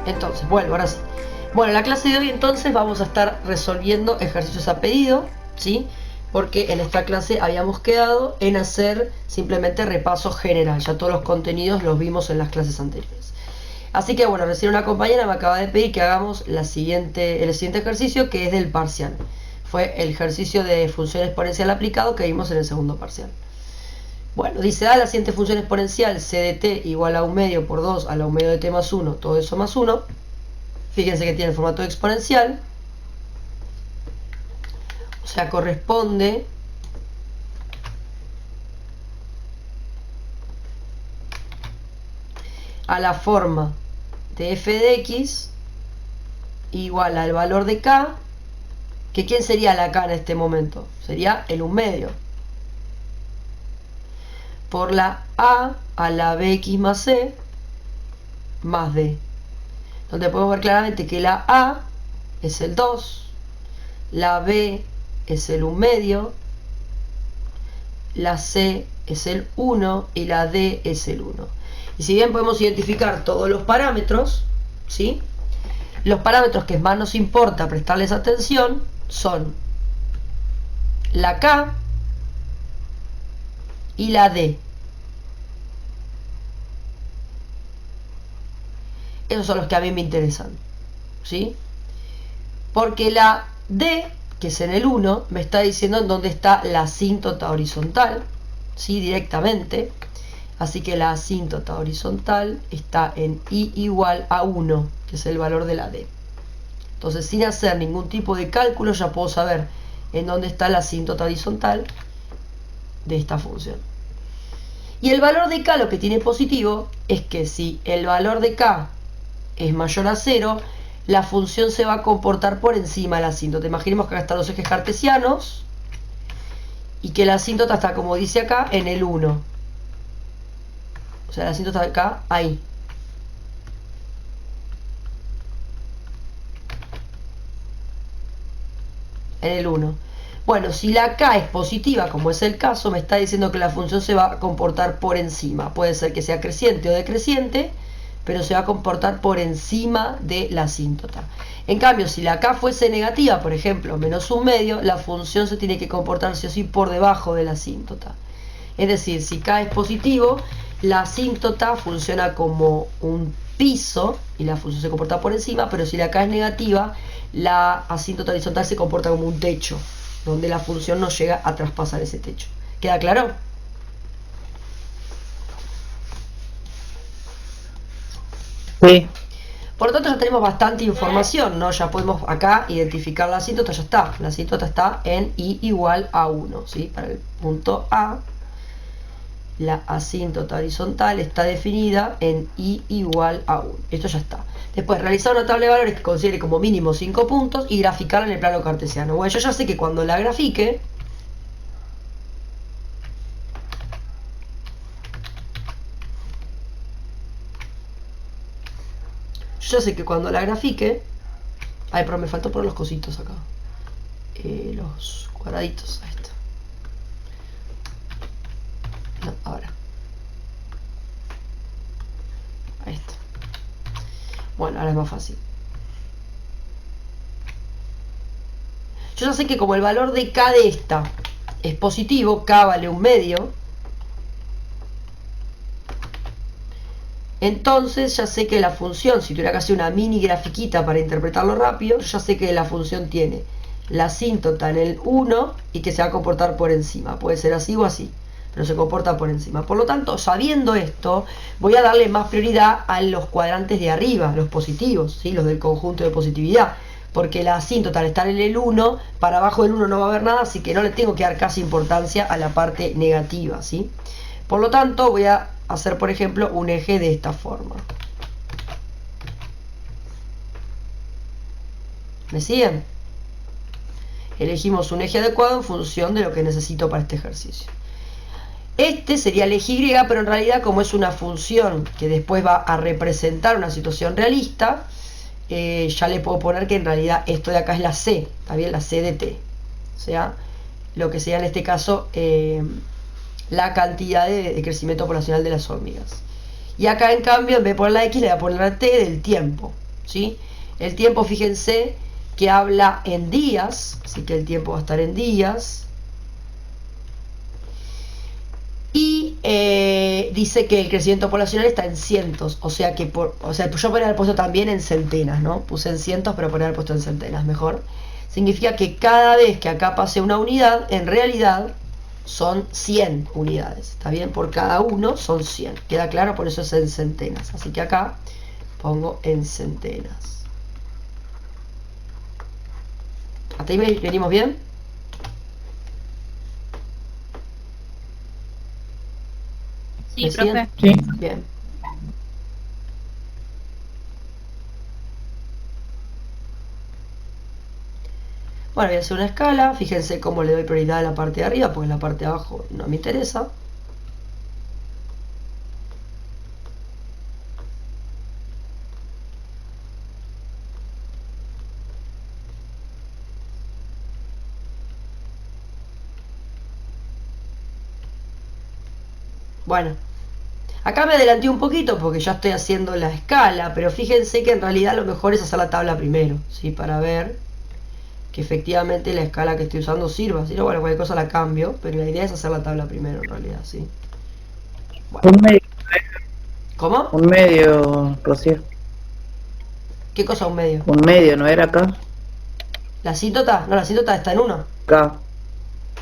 Entonces, vuelvo, ahora sí. Bueno, en la clase de hoy entonces vamos a estar resolviendo ejercicios a pedido, ¿sí? Porque en esta clase habíamos quedado en hacer simplemente repaso general. Ya todos los contenidos los vimos en las clases anteriores. Así que bueno, recién una compañera me acaba de pedir que hagamos el siguiente ejercicio, que es del parcial. Fue el ejercicio de función exponencial aplicado que vimos en el segundo parcial. Bueno, dice, da la siguiente función exponencial c de t igual a 1 medio por 2 a la 1 medio de t más 1, todo eso más 1. Fíjense que tiene el formato exponencial. O sea, corresponde a la forma de f de x igual al valor de k, que ¿quién sería la k en este momento? Sería el 1 medio. Por la a la bx más c más d. Donde podemos ver claramente que la a es el 2, la b es el 1 medio, la c es el 1 y la d es el 1. Y si bien podemos identificar todos los parámetros, ¿sí? Los parámetros que más nos importa prestarles atención son la k y la d. Esos son los que a mí me interesan, ¿sí? Porque la d, que es en el 1, me está diciendo en dónde está la asíntota horizontal, ¿sí? Directamente. Así que la asíntota horizontal está en i igual a 1, que es el valor de la d. Entonces, sin hacer ningún tipo de cálculo, ya puedo saber en dónde está la asíntota horizontal de esta función. Y el valor de k, lo que tiene positivo, es que si el valor de k es mayor a 0, la función se va a comportar por encima de la asíntota. Imaginemos que acá están los ejes cartesianos y que la asíntota está, como dice acá, en el 1. O sea, la asíntota está acá, ahí. En el 1. Bueno, si la k es positiva, como es el caso, me está diciendo que la función se va a comportar por encima. Puede ser que sea creciente o decreciente, pero se va a comportar por encima de la asíntota. En cambio, si la k fuese negativa, por ejemplo, menos 1 medio, la función se tiene que comportar sí o sí por debajo de la asíntota. Es decir, si k es positivo, la asíntota funciona como un piso y la función se comporta por encima, pero si la k es negativa, la asíntota horizontal se comporta como un techo, donde la función no llega a traspasar ese techo. ¿Queda claro? Sí. Por lo tanto, ya tenemos bastante información, ¿no? Ya podemos acá identificar la asíntota, ya está. La asíntota está en i igual a 1, ¿sí? Para el punto A, la asíntota horizontal está definida en i igual a 1. Esto ya está. Después, realizar una tabla de valores que considere como mínimo 5 puntos y graficarla en el plano cartesiano. Bueno, yo ya sé que cuando la grafique, ay, pero me faltó poner los cositos acá. Los cuadraditos. Ahí está. No, ahora. Ahí está. Bueno, ahora es más fácil. Yo ya sé que como el valor de k de esta es positivo, k vale 1 medio, entonces ya sé que la función, si tuviera que hacer una mini grafiquita para interpretarlo rápido, ya sé que la función tiene la asíntota en el 1 y que se va a comportar por encima. Puede ser así o así, pero se comporta por encima. Por lo tanto, sabiendo esto, voy a darle más prioridad a los cuadrantes de arriba, los positivos, ¿sí? Los del conjunto de positividad. Porque la asíntota al estar en el 1, para abajo del 1 no va a haber nada, así que no le tengo que dar casi importancia a la parte negativa, ¿sí? Por lo tanto, voy a hacer, por ejemplo, un eje de esta forma. ¿Me siguen? Elegimos un eje adecuado en función de lo que necesito para este ejercicio. Este sería el eje Y, pero en realidad, como es una función que después va a representar una situación realista, ya le puedo poner que en realidad esto de acá es la C, ¿está bien? La C de t. O sea, lo que sería en este caso la cantidad de crecimiento poblacional de las hormigas. Y acá, en cambio, en vez de poner la X, le voy a poner la T del tiempo. ¿sí? El tiempo, fíjense que habla en días, así que el tiempo va a estar en días. Y dice que el crecimiento poblacional está en cientos, o sea que yo podría haber puesto también en centenas, ¿no? Puse en cientos, pero podría haber puesto en centenas, mejor. Significa que cada vez que acá pase una unidad, en realidad son 100 unidades, ¿está bien? Por cada uno son 100, ¿queda claro? Por eso es en centenas, así que acá pongo en centenas. ¿Hasta ahí venimos bien? Sí, profe. Sí. Bien. Bueno, voy a hacer una escala. Fíjense cómo le doy prioridad a la parte de arriba, porque la parte de abajo no me interesa. Bueno, acá me adelanté un poquito porque ya estoy haciendo la escala, pero fíjense que en realidad lo mejor es hacer la tabla primero, ¿sí? Para ver que efectivamente la escala que estoy usando sirva. Si no, bueno, cualquier cosa la cambio, pero la idea es hacer la tabla primero en realidad, ¿sí? Bueno. Un medio. ¿Cómo? Un medio, Rocío. ¿Qué cosa un medio? Un medio, ¿no era acá? ¿La asíntota? No, la asíntota está en 1. Acá.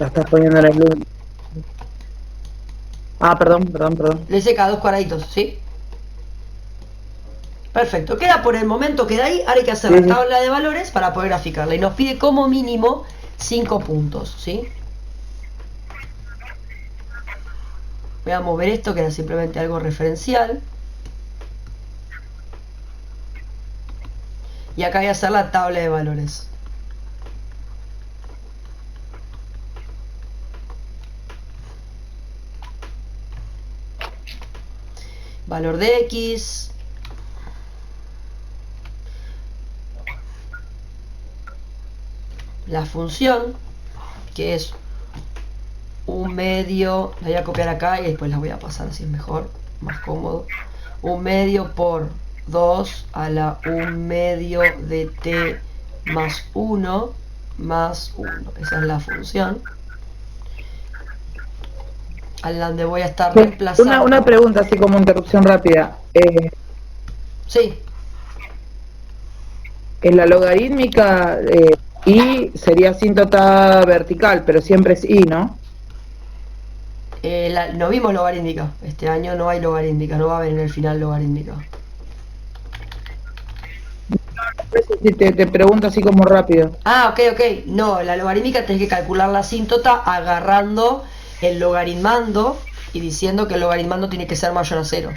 La estás poniendo en el 1. Ah, perdón. Le hice cada 2 cuadraditos, ¿sí? Perfecto, queda por el momento, queda ahí. Ahora hay que hacer la tabla de valores para poder graficarla. Y nos pide como mínimo 5 puntos, ¿sí? Voy a mover esto, que era simplemente algo referencial. Y acá voy a hacer la tabla de valores. Valor de X. La función, que es un medio, la voy a copiar acá y después la voy a pasar, así es mejor, más cómodo. Un medio por 2 a la 1 medio de t más 1 más 1. Esa es la función. A donde voy a estar reemplazando. Una pregunta así como interrupción rápida. Sí. En la logarítmica, y sería asíntota vertical, pero siempre es y, ¿no? No vimos logarítmica. Este año no hay logarítmica, no va a haber en el final logarítmica. Te pregunto así como rápido. Ah, ok. No, la logarítmica tenés que calcular la asíntota agarrando el logaritmando y diciendo que el logaritmando tiene que ser mayor a 0.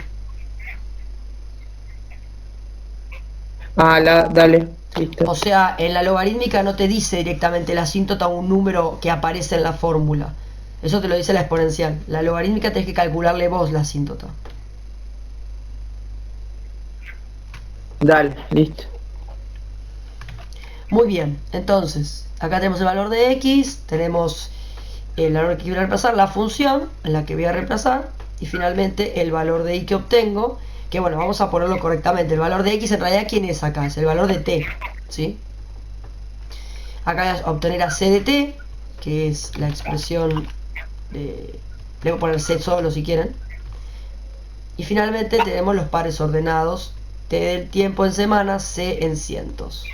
Ah, dale, listo. O sea, en la logarítmica no te dice directamente la asíntota un número que aparece en la fórmula. Eso te lo dice la exponencial. La logarítmica tenés que calcularle vos la asíntota. Dale, listo. Muy bien, entonces, acá tenemos el valor de X, tenemos el valor que quiero reemplazar, la función en la que voy a reemplazar, y finalmente el valor de Y que obtengo, que bueno, vamos a ponerlo correctamente. El valor de X en realidad, ¿quién es acá? Es el valor de T, ¿sí? Acá voy a obtener a C de T, que es la expresión de... Le voy a poner C solo si quieren. Y finalmente tenemos los pares ordenados, T del tiempo en semanas, C en cientos.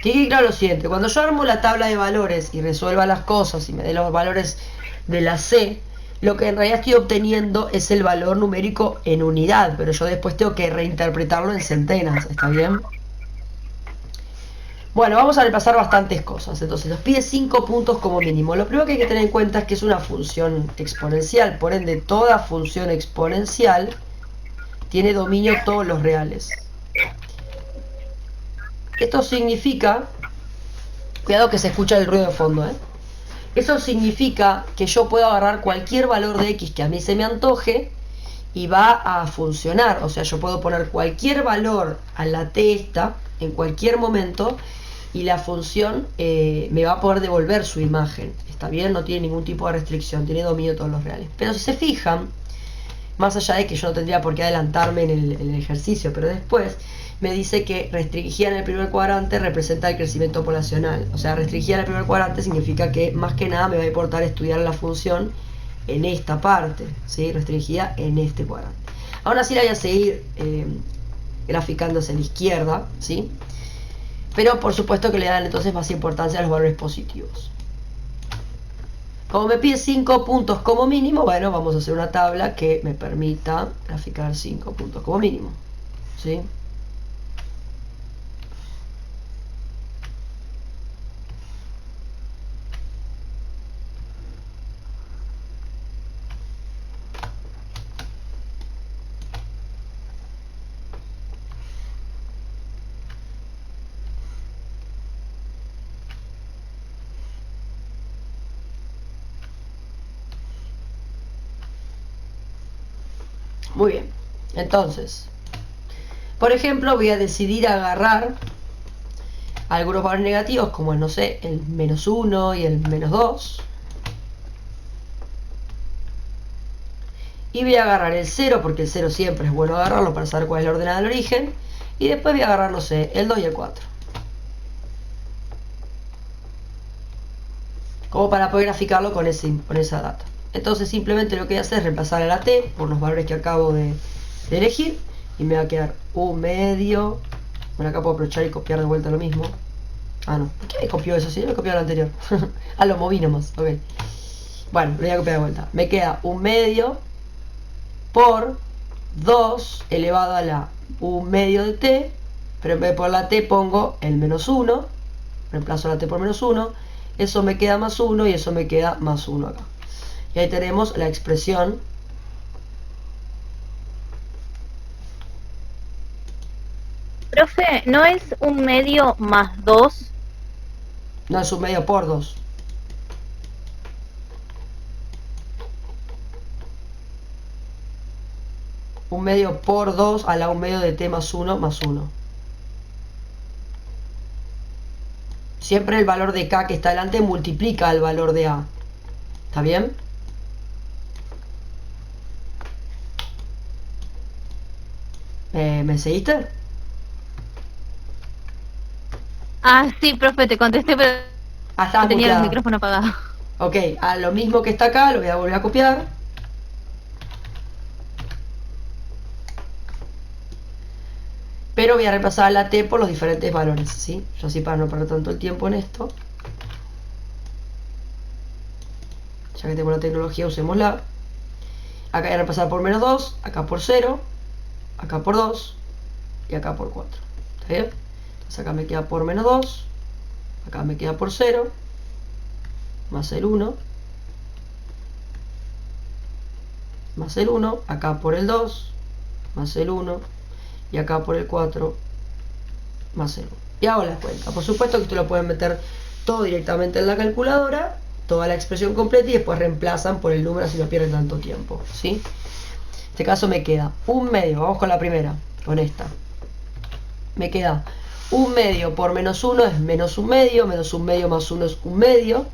Que quede claro lo siguiente: cuando yo armo la tabla de valores y resuelva las cosas y me dé los valores de la C, lo que en realidad estoy obteniendo es el valor numérico en unidad, pero yo después tengo que reinterpretarlo en centenas, ¿está bien? Bueno, vamos a repasar bastantes cosas. Entonces nos pide 5 puntos como mínimo. Lo primero que hay que tener en cuenta es que es una función exponencial, por ende toda función exponencial tiene dominio todos los reales. Esto significa, cuidado que se escucha el ruido de fondo, eso significa que yo puedo agarrar cualquier valor de X que a mí se me antoje y va a funcionar. O sea, yo puedo poner cualquier valor a la T esta en cualquier momento y la función me va a poder devolver su imagen. Está bien, no tiene ningún tipo de restricción, tiene dominio de todos los reales. Pero si se fijan, más allá de que yo no tendría por qué adelantarme en el ejercicio, pero después me dice que restringida en el primer cuadrante representa el crecimiento poblacional. O sea, restringida en el primer cuadrante significa que más que nada me va a importar estudiar la función en esta parte, ¿sí? Restringida en este cuadrante. Aún así la voy a seguir graficando hacia la izquierda, ¿sí? Pero por supuesto que le dan entonces más importancia a los valores positivos. Como me pide 5 puntos como mínimo, bueno, vamos a hacer una tabla que me permita graficar 5 puntos como mínimo, ¿sí? Muy bien, entonces, por ejemplo, voy a decidir agarrar algunos valores negativos, como el, no sé, el -1 y el -2. Y voy a agarrar el 0, porque el 0 siempre es bueno agarrarlo para saber cuál es la ordenada del origen. Y después voy a agarrar, no sé, el 2 y el 4. Como para poder graficarlo con esa data. Entonces simplemente lo que voy a hacer es reemplazar a la t por los valores que acabo de elegir. Y me va a quedar un medio. Bueno, acá puedo aprovechar y copiar de vuelta lo mismo. Ah, no. ¿Por qué me copió eso? Si yo me copió lo anterior. Ah, lo moví nomás. Ok. Bueno, lo voy a copiar de vuelta. Me queda un medio por 2 elevado a la un medio de t. Pero en vez de por la t pongo el -1. Reemplazo la t por -1. Eso me queda más 1 y eso me queda más 1 acá. Y ahí tenemos la expresión Profe, ¿no es un medio más 2? no es un medio por 2. Un medio por 2 a la un medio de t más 1 más 1. Siempre el valor de k que está delante multiplica el valor de a. ¿Está bien? ¿Me seguiste? Ah, sí, profe, te contesté, pero Estabas tenía el muteada. micrófono apagado. Ok, a lo mismo que está acá lo voy a volver a copiar. Pero voy a repasar la t por los diferentes valores, ¿sí? Yo así para no perder tanto el tiempo en esto. Ya que tengo la tecnología, usémosla. Acá voy a repasar por -2, acá por 0, acá por 2 y acá por 4. ¿Está bien? Entonces acá me queda por -2, acá me queda por 0, más el 1, más el 1, acá por el 2, más el 1, y acá por el 4, más el 1. Y hago la cuenta. Por supuesto que ustedes lo pueden meter todo directamente en la calculadora, toda la expresión completa, y después reemplazan por el número así no pierden tanto tiempo, ¿sí? En este caso me queda un medio, vamos con la primera, con esta. Me queda un medio por -1 es menos un medio más 1 es un medio.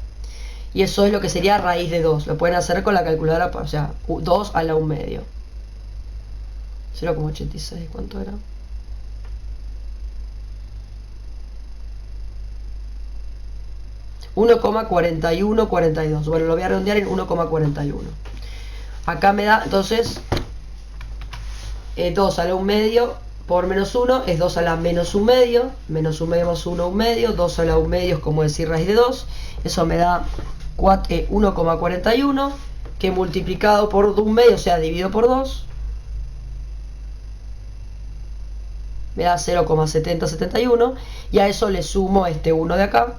Y eso es lo que sería raíz de 2. Lo pueden hacer con la calculadora, o sea, 2 a la 1 medio. 0,86, ¿cuánto era? $1,4142. Bueno, lo voy a redondear en 1,41. Acá me da, entonces, 2 a la 1 medio por -1 es 2 a la menos 1 medio. Menos 1 medio más 1 medio. 2 a la 1 medio es como decir raíz de 2. Eso me da 1,41, que multiplicado por 1 medio, o sea, dividido por 2, me da 0,7071, y a eso le sumo este 1 de acá,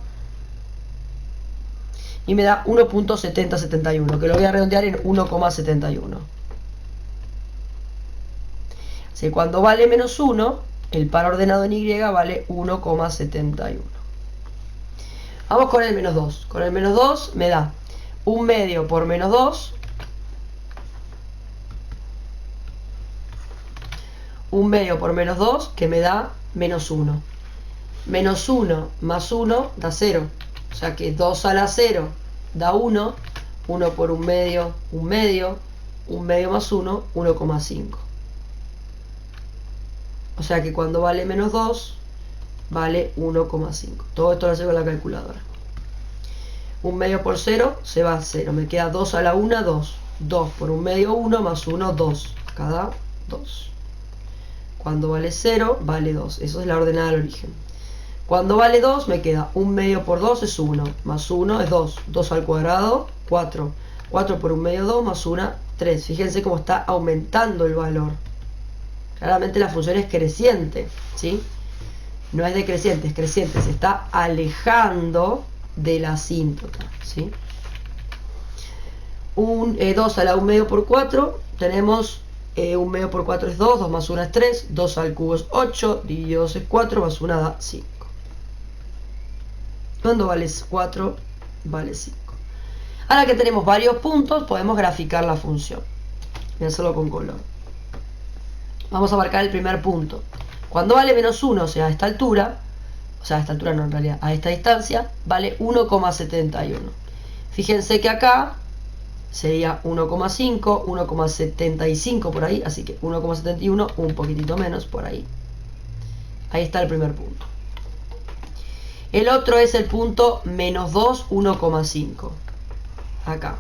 y me da 1,7071, que lo voy a redondear en 1,71. Así que cuando vale -1, el par ordenado en Y vale 1,71. Vamos con el -2. Con el -2 me da 1 medio por -2. 1 medio por -2, que me da -1. -1 más 1 da 0. O sea que 2 a la 0 da 1. 1 por 1 medio, 1 medio. 1 medio más 1, 1,5. O sea que cuando vale menos 2, vale 1,5. Todo esto lo hago con la calculadora. 1 medio por 0 se va a 0. Me queda 2 a la 1, 2. 2 por 1 medio 1 más 1, 2. Cada 2. Cuando vale 0, vale 2. Eso es la ordenada del origen. Cuando vale 2, me queda 1 medio por 2 es 1. Más 1 es 2. 2 al cuadrado, 4. 4 por 1 medio 2 más 1, 3. Fíjense cómo está aumentando el valor. Claramente la función es creciente, ¿sí? No es decreciente, es creciente. Se está alejando de la asíntota, ¿sí? 2 a la 1 medio por 4, tenemos 1 medio por 4 es 2, 2 más 1 es 3, 2 al cubo es 8, dividido 2 es 4, más 1 da 5. Cuando vale 4, vale 5. Ahora que tenemos varios puntos, podemos graficar la función. Voy a hacerlo con color. Vamos a marcar el primer punto. Cuando vale menos 1, o sea, a esta altura, no, en realidad, a esta distancia, vale 1,71. Fíjense que acá sería 1,5, 1,75 por ahí, así que 1,71, un poquitito menos por ahí. Ahí está el primer punto. El otro es el punto menos 2, 1,5. Acá.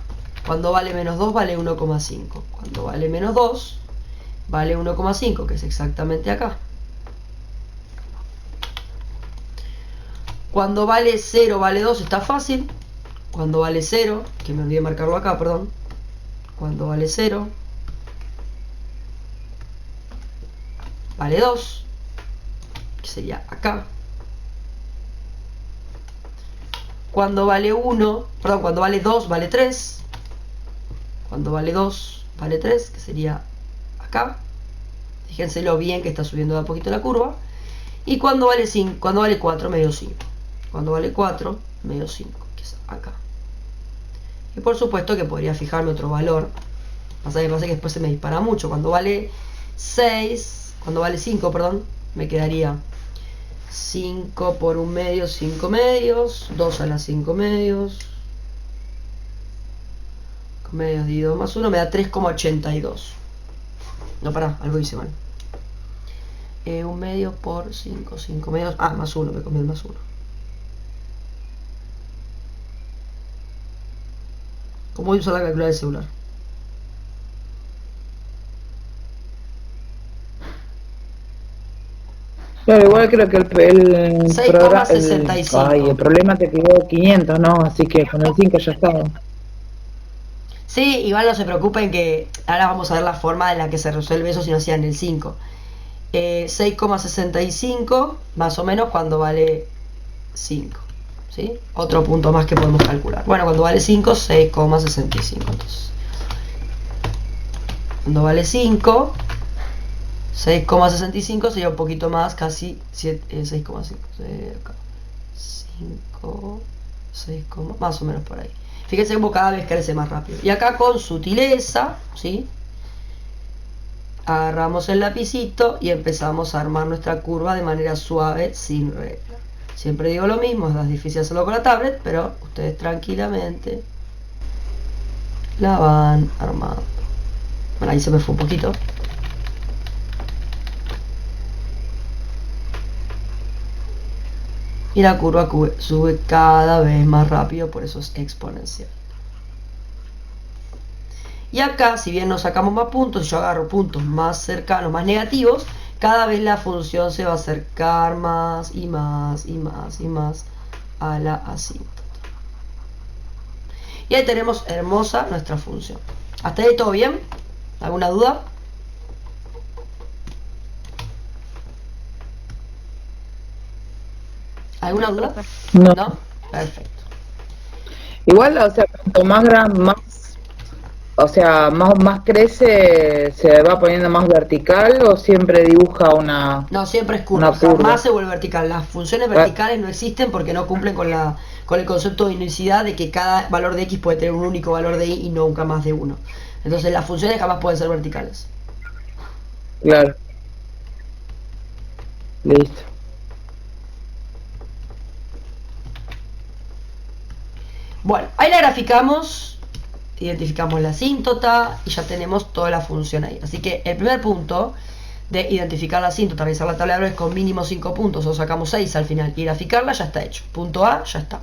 Cuando vale menos 2, vale 1,5. Cuando vale menos 2, vale 1,5, que es exactamente acá. Cuando vale 0, vale 2, está fácil. Cuando vale 0, que me olvidé marcarlo acá, perdón. Cuando vale 0, vale 2, que sería acá. Cuando vale 1, perdón, cuando vale 2, vale 3. Cuando vale 2, vale 3, que sería acá. Fíjense lo bien que está subiendo de a poquito la curva. Y cuando vale 5, cuando vale 4, medio 5. Cuando vale 4, medio 5, que es acá. Y por supuesto que podría fijarme otro valor. Pasa que después se me dispara mucho. Cuando vale 5, perdón, me quedaría 5 por 1 medio, 5 medios. 2 a la 5 medios. 5 medios dividido más 1 me da 3,82. No, pará, algo hice mal. 1 medio por 5, 5 medios. Ah, más 1, me comí el más 1. ¿Cómo voy a usar la calculadora del celular? Claro, igual creo que el 6,65. el problema te pidió 500, ¿no? Así que con el 5 ya estaba. Sí, igual no se preocupen que ahora vamos a ver la forma en la que se resuelve eso si no hacían el 5. 6,65 más o menos cuando vale 5. ¿Sí? Otro punto más que podemos calcular. Bueno, cuando vale 5, 6,65. Entonces, cuando vale 5, 6,65 sería un poquito más, casi 6,5. 5, 6, más o menos por ahí. Fíjense cómo cada vez crece más rápido. Y acá con sutileza, ¿sí? Agarramos el lapicito y empezamos a armar nuestra curva de manera suave, sin regla. Siempre digo lo mismo, es más difícil hacerlo con la tablet, pero ustedes tranquilamente la van armando. Bueno, ahí se me fue un poquito. Y la curva sube cada vez más rápido, por eso es exponencial. Y acá, si bien nos sacamos más puntos, yo agarro puntos más cercanos, más negativos, cada vez la función se va a acercar más y más y más y más a la asíntota. Y ahí tenemos hermosa nuestra función. ¿Hasta ahí todo bien? ¿Alguna duda? ¿Alguna duda? No. Perfecto. Igual, o sea, cuanto más grande, más crece, ¿se va poniendo más vertical o siempre dibuja una? No, siempre es curva, Una curva. jamás se vuelve vertical. Las funciones verticales no existen porque no cumplen con el concepto de unicidad de que cada valor de x puede tener un único valor de y y nunca más de 1. Entonces las funciones jamás pueden ser verticales. Claro. Listo. Bueno, ahí la graficamos identificamos la asíntota y ya tenemos toda la función ahí. Así que el primer punto de identificar la asíntota, realizar la tabla de valores con mínimo 5 puntos, o sacamos 6 al final, y graficarla, ya está hecho. Punto A, ya está.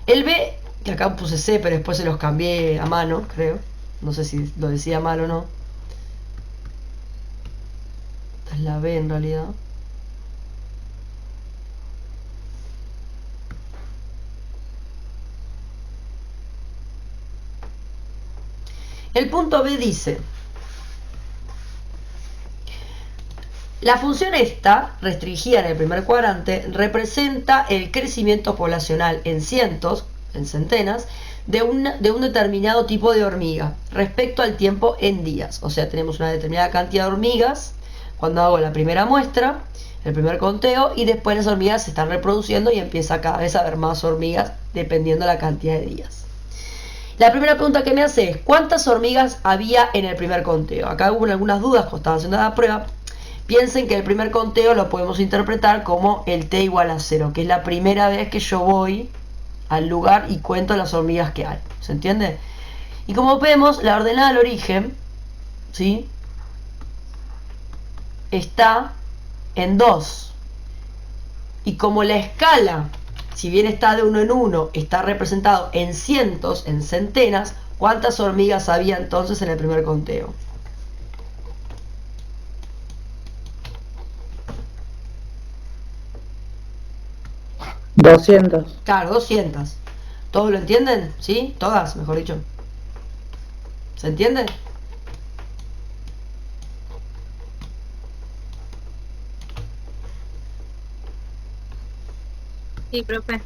El B, que acá puse C, pero después se los cambié a mano, creo. No sé si lo decía mal o no. Esta es la B en realidad. El punto B dice: la función esta, restringida en el primer cuadrante, representa el crecimiento poblacional en cientos, en centenas, de un determinado tipo de hormiga respecto al tiempo en días. O sea, tenemos una determinada cantidad de hormigas cuando hago la primera muestra, el primer conteo, y después las hormigas se están reproduciendo y empieza cada vez a haber más hormigas dependiendo de la cantidad de días. La primera pregunta que me hace es: ¿cuántas hormigas había en el primer conteo? Acá hubo algunas dudas cuando estaba haciendo la prueba. Piensen que el primer conteo lo podemos interpretar como el t igual a 0, que es la primera vez que yo voy al lugar y cuento las hormigas que hay. ¿Se entiende? Y como vemos, la ordenada del origen, ¿sí?, está en 2. Y como la escala, si bien está de 1 en 1, está representado en cientos, en centenas, ¿cuántas hormigas había entonces en el primer conteo? 200. Claro, 200. ¿Todos lo entienden? ¿Sí? Todas, mejor dicho. ¿Se entiende? Sí, profe.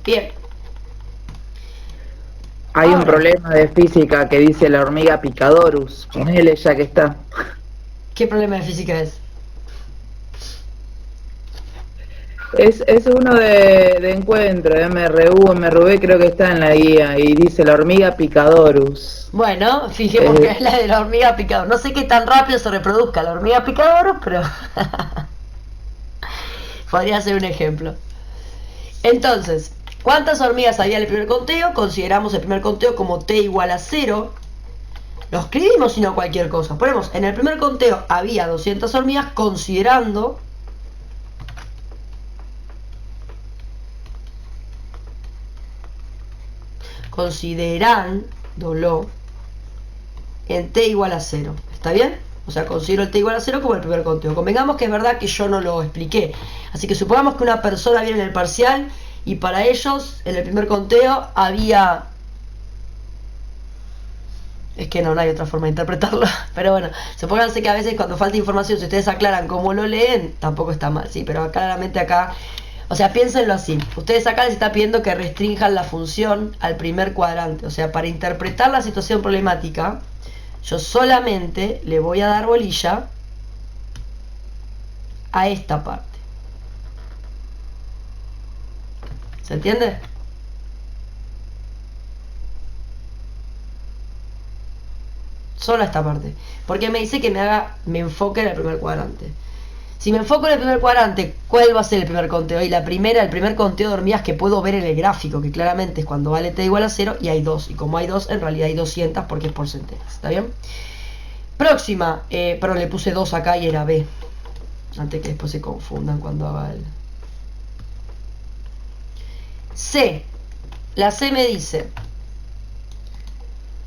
Bien. Hay un Ahora, problema de física que dice la hormiga Picadorus. Ponele ya que está. ¿qué problema de física es? Es uno de encuentro, MRU, MRV, creo que está en la guía, y dice la hormiga Picadorus. Bueno, fijemos que es la de la hormiga picadora. No sé qué tan rápido se reproduzca la hormiga picadora, pero podría ser un ejemplo. Entonces, ¿cuántas hormigas había en el primer conteo? Consideramos el primer conteo como t igual a 0. Lo escribimos sino cualquier cosa. Ponemos, en el primer conteo había 200 hormigas, considerándolo en t igual a 0. ¿Está bien? O sea, considero el t igual a 0 como el primer conteo. Convengamos que es verdad que yo no lo expliqué. Así que supongamos que una persona viene en el parcial y para ellos, en el primer conteo, había... Es que no hay otra forma de interpretarlo. Pero bueno, supónganse que a veces cuando falta información, si ustedes aclaran cómo lo leen, tampoco está mal, ¿sí? Pero claramente acá... O sea, piénsenlo así. Ustedes acá les está pidiendo que restrinjan la función al primer cuadrante. O sea, para interpretar la situación problemática, yo solamente le voy a dar bolilla a esta parte. ¿Se entiende? Solo a esta parte. Porque me dice que me enfoque en el primer cuadrante. Si me enfoco en el primer cuadrante, ¿cuál va a ser el primer conteo? Y el primer conteo de hormigas que puedo ver en el gráfico, que claramente es cuando vale t igual a 0 y hay 2. Y como hay 2, en realidad hay 200 porque es por centenas. ¿Está bien? Próxima. Perdón, le puse 2 acá y era B. Antes que después se confundan cuando haga el... C. La C me dice: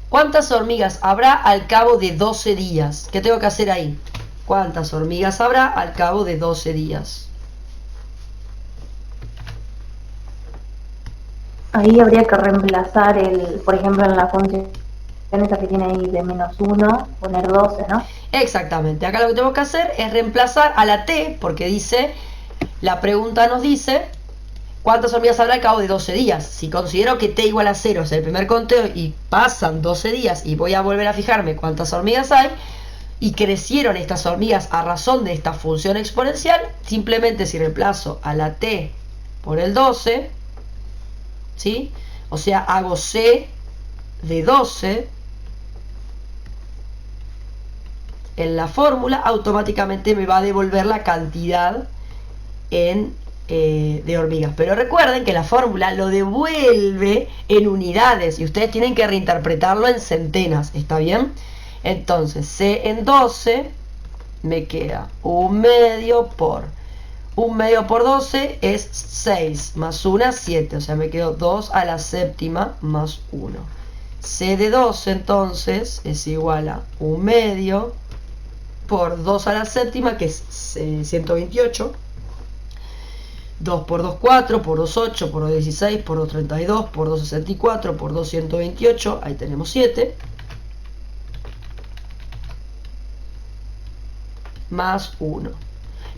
¿cuántas hormigas habrá al cabo de 12 días? ¿Qué tengo que hacer ahí? ¿Cuántas hormigas habrá al cabo de 12 días? Ahí habría que reemplazar por ejemplo, en la función esa que tiene ahí de -1, poner 12, ¿no? Exactamente. Acá lo que tenemos que hacer es reemplazar a la T, porque dice, la pregunta nos dice, ¿cuántas hormigas habrá al cabo de 12 días? Si considero que t igual a 0 es el primer conteo y pasan 12 días y voy a volver a fijarme cuántas hormigas hay, y crecieron estas hormigas a razón de esta función exponencial, simplemente si reemplazo a la t por el 12, ¿sí? O sea, hago C de 12 en la fórmula, automáticamente me va a devolver la cantidad de hormigas. Pero recuerden que la fórmula lo devuelve en unidades y ustedes tienen que reinterpretarlo en centenas, ¿está bien? Entonces, C en 12 me queda 1/2 por 1/2 por 12 es 6, más 1, 7, o sea, me quedo 2 a la séptima más 1. C de 12 entonces es igual a 1/2 por 2 a la séptima, que es 128. 2 por 2, 4, por 2, 8, por 2, 16, por 2, 32, por 2, 64, por 2, 128, ahí tenemos 7. Más 1.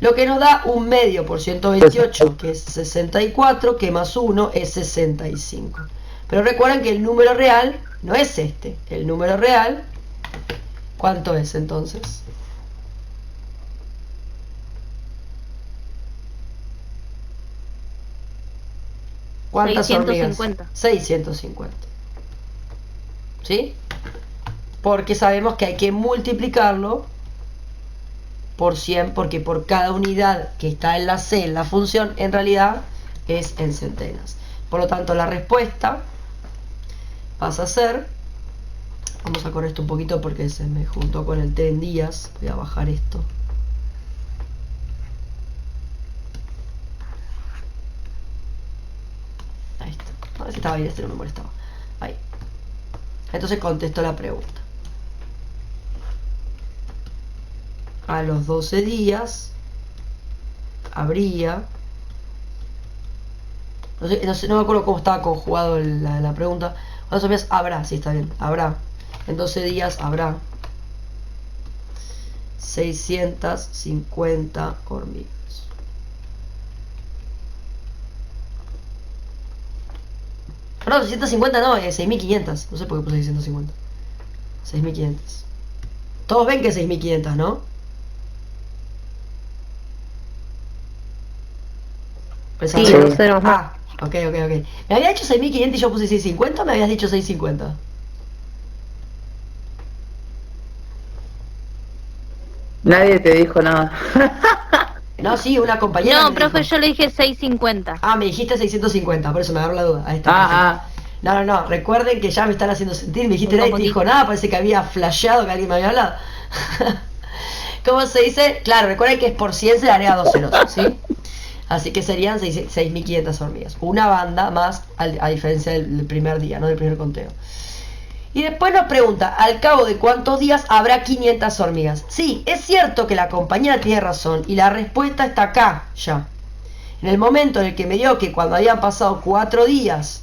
Lo que nos da 1/2 por 128, que es 64, que más 1 es 65. Pero recuerden que el número real no es este. El número real, ¿cuánto es entonces? ¿Cuántas 650. hormigas? 650. ¿Sí? Porque sabemos que hay que multiplicarlo por 100, porque por cada unidad que está en la C, en la función, en realidad es en centenas. Por lo tanto, la respuesta pasa a ser, vamos a correr esto un poquito porque se me juntó con el T en días, voy a bajar esto. Ahí está. A ver si estaba bien, este no me molestaba. Ahí. Entonces contesto la pregunta. A los 12 días habría, no me acuerdo cómo estaba conjugado la pregunta. ¿Cuántos días habrá? Sí, está bien, habrá. En 12 días habrá 650 hormigas. Perdón, 650 no, 6500. No sé por qué puse 650. 6500. Todos ven que es 6500, ¿no? Sí, lo sé, no. Ah, ok. ¿Me había dicho 6500 y yo puse 650 o me habías dicho 650? Nadie te dijo nada. No, sí, una compañera. No, me profe, dijo. yo le dije 650. Ah, me dijiste 650, por eso me agarró la duda. Ahí está. No, recuerden que ya me están haciendo sentir. Me dijiste, nadie te dijo nada, parece que había flasheado que alguien me había hablado. ¿Cómo se dice? Claro, recuerden que es por 100 se le agrega 2 ceros, ¿sí? Así que serían 6.500 hormigas. Una banda más, a diferencia del primer día, ¿no? Del primer conteo. Y después nos pregunta, ¿al cabo de cuántos días habrá 500 hormigas? Sí, es cierto que la compañera tiene razón y la respuesta está acá, ya. En el momento en el que me dio que cuando habían pasado 4 días,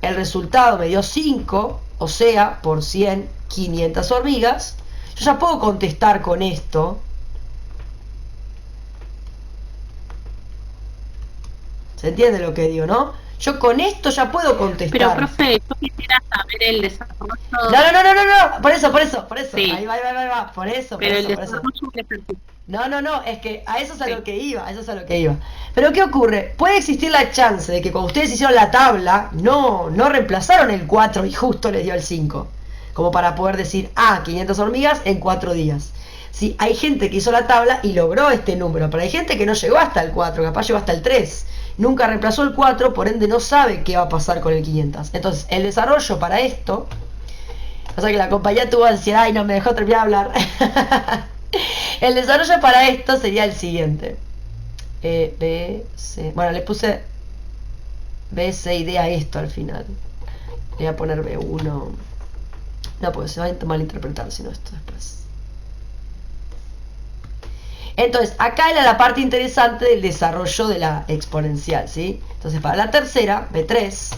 el resultado me dio 5, o sea, por 100, 500 hormigas, yo ya puedo contestar con esto. ¿Se entiende lo que digo, no? Yo con esto ya puedo contestar. Pero, profe, yo quisiera saber el desarrollo. No, por eso. Sí. Ahí va, por eso. Pero el por eso. desarrollo del ejercicio. No, es que a eso es a lo que iba, Pero ¿qué ocurre? Puede existir la chance de que cuando ustedes hicieron la tabla, no reemplazaron el 4 y justo les dio el 5. Como para poder decir, 500 hormigas en 4 días. Sí, hay gente que hizo la tabla y logró este número, pero hay gente que no llegó hasta el 4, capaz llegó hasta el 3. Nunca reemplazó el 4, por ende no sabe qué va a pasar con el 500. Entonces, el desarrollo para esto, o sea que la compañía tuvo ansiedad y no me dejó terminar de hablar. El desarrollo para esto sería el siguiente. B, C. Bueno, le puse B, C y D a esto al final. Le voy a poner B1. No, porque se va a malinterpretar si no esto después. Entonces, acá era la parte interesante del desarrollo de la exponencial, ¿sí? Entonces, para la tercera, B3,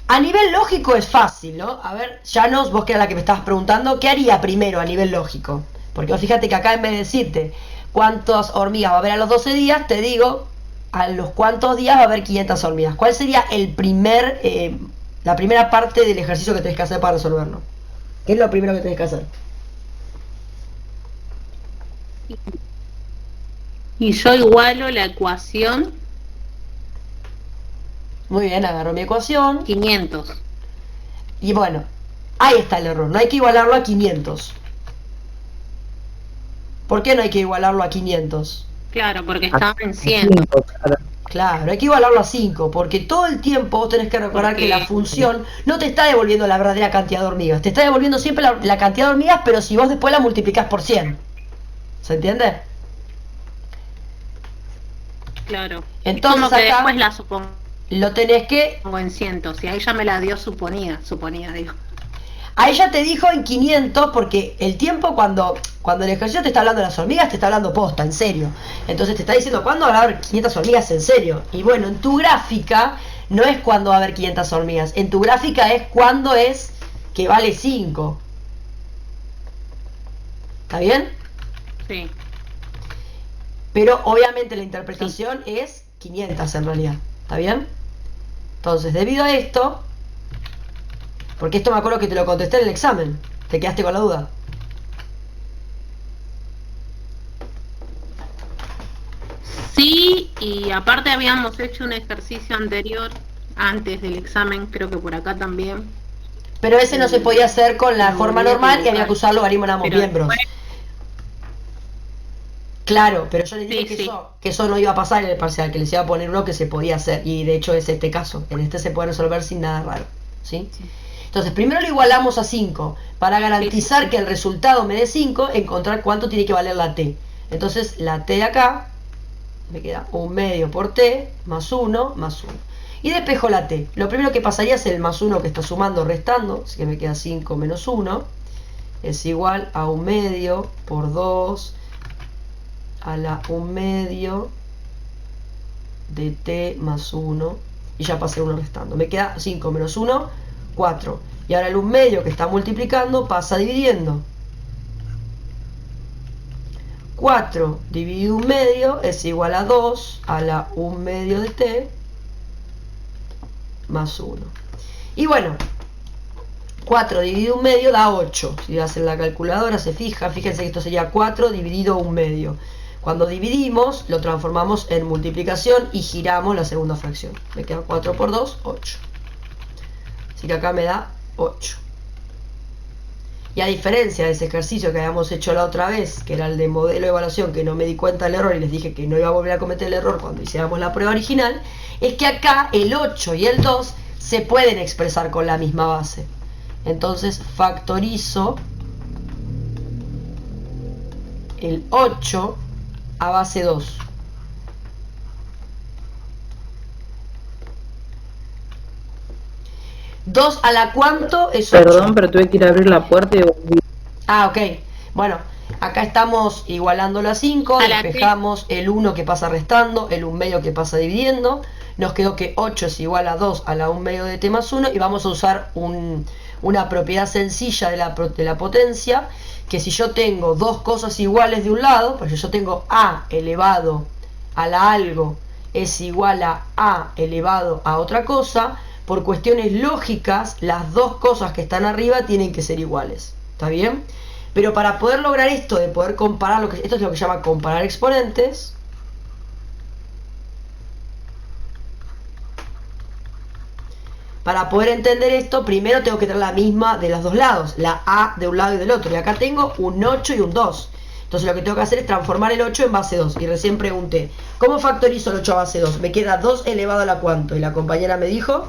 a nivel lógico es fácil, ¿no? A ver, Llanos, vos que era la que me estabas preguntando, ¿qué haría primero a nivel lógico? Porque vos fíjate que acá en vez de decirte cuántas hormigas va a haber a los 12 días, te digo a los cuántos días va a haber 500 hormigas. ¿Cuál sería la primera parte del ejercicio que tenés que hacer para resolverlo? ¿Qué es lo primero que tenés que hacer? Y yo igualo la ecuación Muy bien, agarro mi ecuación. 500. Y bueno, ahí está el error. No hay que igualarlo a 500. ¿Por qué no hay que igualarlo a 500? Claro, porque estaba en 100. 5, claro. Claro, hay que igualarlo a 5, porque todo el tiempo vos tenés que recordar Porque- que la función no te está devolviendo la verdadera cantidad de hormigas, te está devolviendo siempre la cantidad de hormigas, pero si vos después la multiplicás por 100. ¿Se entiende? Claro. Entonces Como que acá- después la supongo Lo tenés que... en 100. Si a ella me la dio, suponía, digo. A ella te dijo en 500 porque el tiempo cuando el ejercicio te está hablando de las hormigas, te está hablando posta, en serio. Entonces te está diciendo cuándo va a haber 500 hormigas en serio. Y bueno, en tu gráfica no es cuándo va a haber 500 hormigas. En tu gráfica es cuándo es que vale 5. ¿Está bien? Sí. Pero obviamente la interpretación es 500 en realidad. ¿Está bien? Entonces, debido a esto, porque esto me acuerdo que te lo contesté en el examen, te quedaste con la duda. Sí, y aparte habíamos hecho un ejercicio anterior, antes del examen, creo que por acá también. Pero ese no se podía hacer con la Me forma volví a normal y equivocar. había que usar logaritmos Pero miembros. después- Claro, pero yo les dije Sí, que, sí. eso no iba a pasar en el parcial, que les iba a poner uno que se podía hacer. Y de hecho es este caso. En este se puede resolver sin nada raro. ¿Sí? Entonces, primero lo igualamos a 5. Para garantizar Sí. que el resultado me dé 5, encontrar cuánto tiene que valer la t. Entonces, la t de acá me queda 1 medio por t más 1 más 1. Y despejo la t. Lo primero que pasaría es el más 1 que está sumando, restando. Así que me queda 5 menos 1. Es igual a 1 medio por 2 a la 1 medio de t más 1. Y ya pasé 1 restando. Me queda 5 menos 1, 4. Y ahora el 1 medio que está multiplicando pasa dividiendo. 4 dividido 1 medio es igual a 2 a la 1 medio de t más 1. Y bueno, 4 dividido 1 medio da 8. Si hacen la calculadora se fija, fíjense que esto sería 4 dividido 1 medio. Cuando dividimos lo transformamos en multiplicación y giramos la segunda fracción. Me queda 4 por 2, 8. Así que acá me da 8. Y a diferencia de ese ejercicio que habíamos hecho la otra vez, que era el de modelo de evaluación, que no me di cuenta del error y les dije que no iba a volver a cometer el error cuando hiciéramos la prueba original, es que acá el 8 y el 2 se pueden expresar con la misma base. Entonces factorizo el 8 a base 2. ¿2 a la cuánto es 8? Perdón, pero tuve que ir a abrir la puerta y volví. Ah, ok. Bueno, acá estamos igualándolo a 5, A la despejamos el 1 que pasa restando, el 1 medio que pasa dividiendo. Nos quedó que 8 es igual a 2 a la 1 medio de t más 1 y vamos a usar una propiedad sencilla de la potencia, que si yo tengo dos cosas iguales de un lado, por ejemplo yo tengo a elevado a la algo es igual a elevado a otra cosa, por cuestiones lógicas las dos cosas que están arriba tienen que ser iguales. ¿Está bien? Pero para poder lograr esto de poder comparar, esto es lo que se llama comparar exponentes. Para poder entender esto, primero tengo que tener la misma de los dos lados, la a de un lado y del otro. Y acá tengo un 8 y un 2. Entonces lo que tengo que hacer es transformar el 8 en base 2. Y recién pregunté, ¿cómo factorizo el 8 a base 2? Me queda 2 elevado a la cuánto. Y la compañera me dijo...